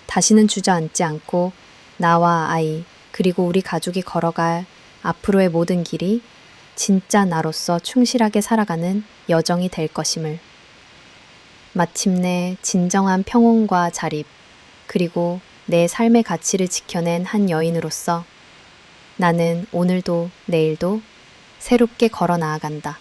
다시는 주저앉지 않고 나와 아이 그리고 우리 가족이 걸어갈 앞으로의 모든 길이 진짜 나로서 충실하게 살아가는 여정이 될 것임을. 마침내 진정한 평온과 자립 그리고 내 삶의 가치를 지켜낸 한 여인으로서 나는 오늘도 내일도 새롭게 걸어 나아간다.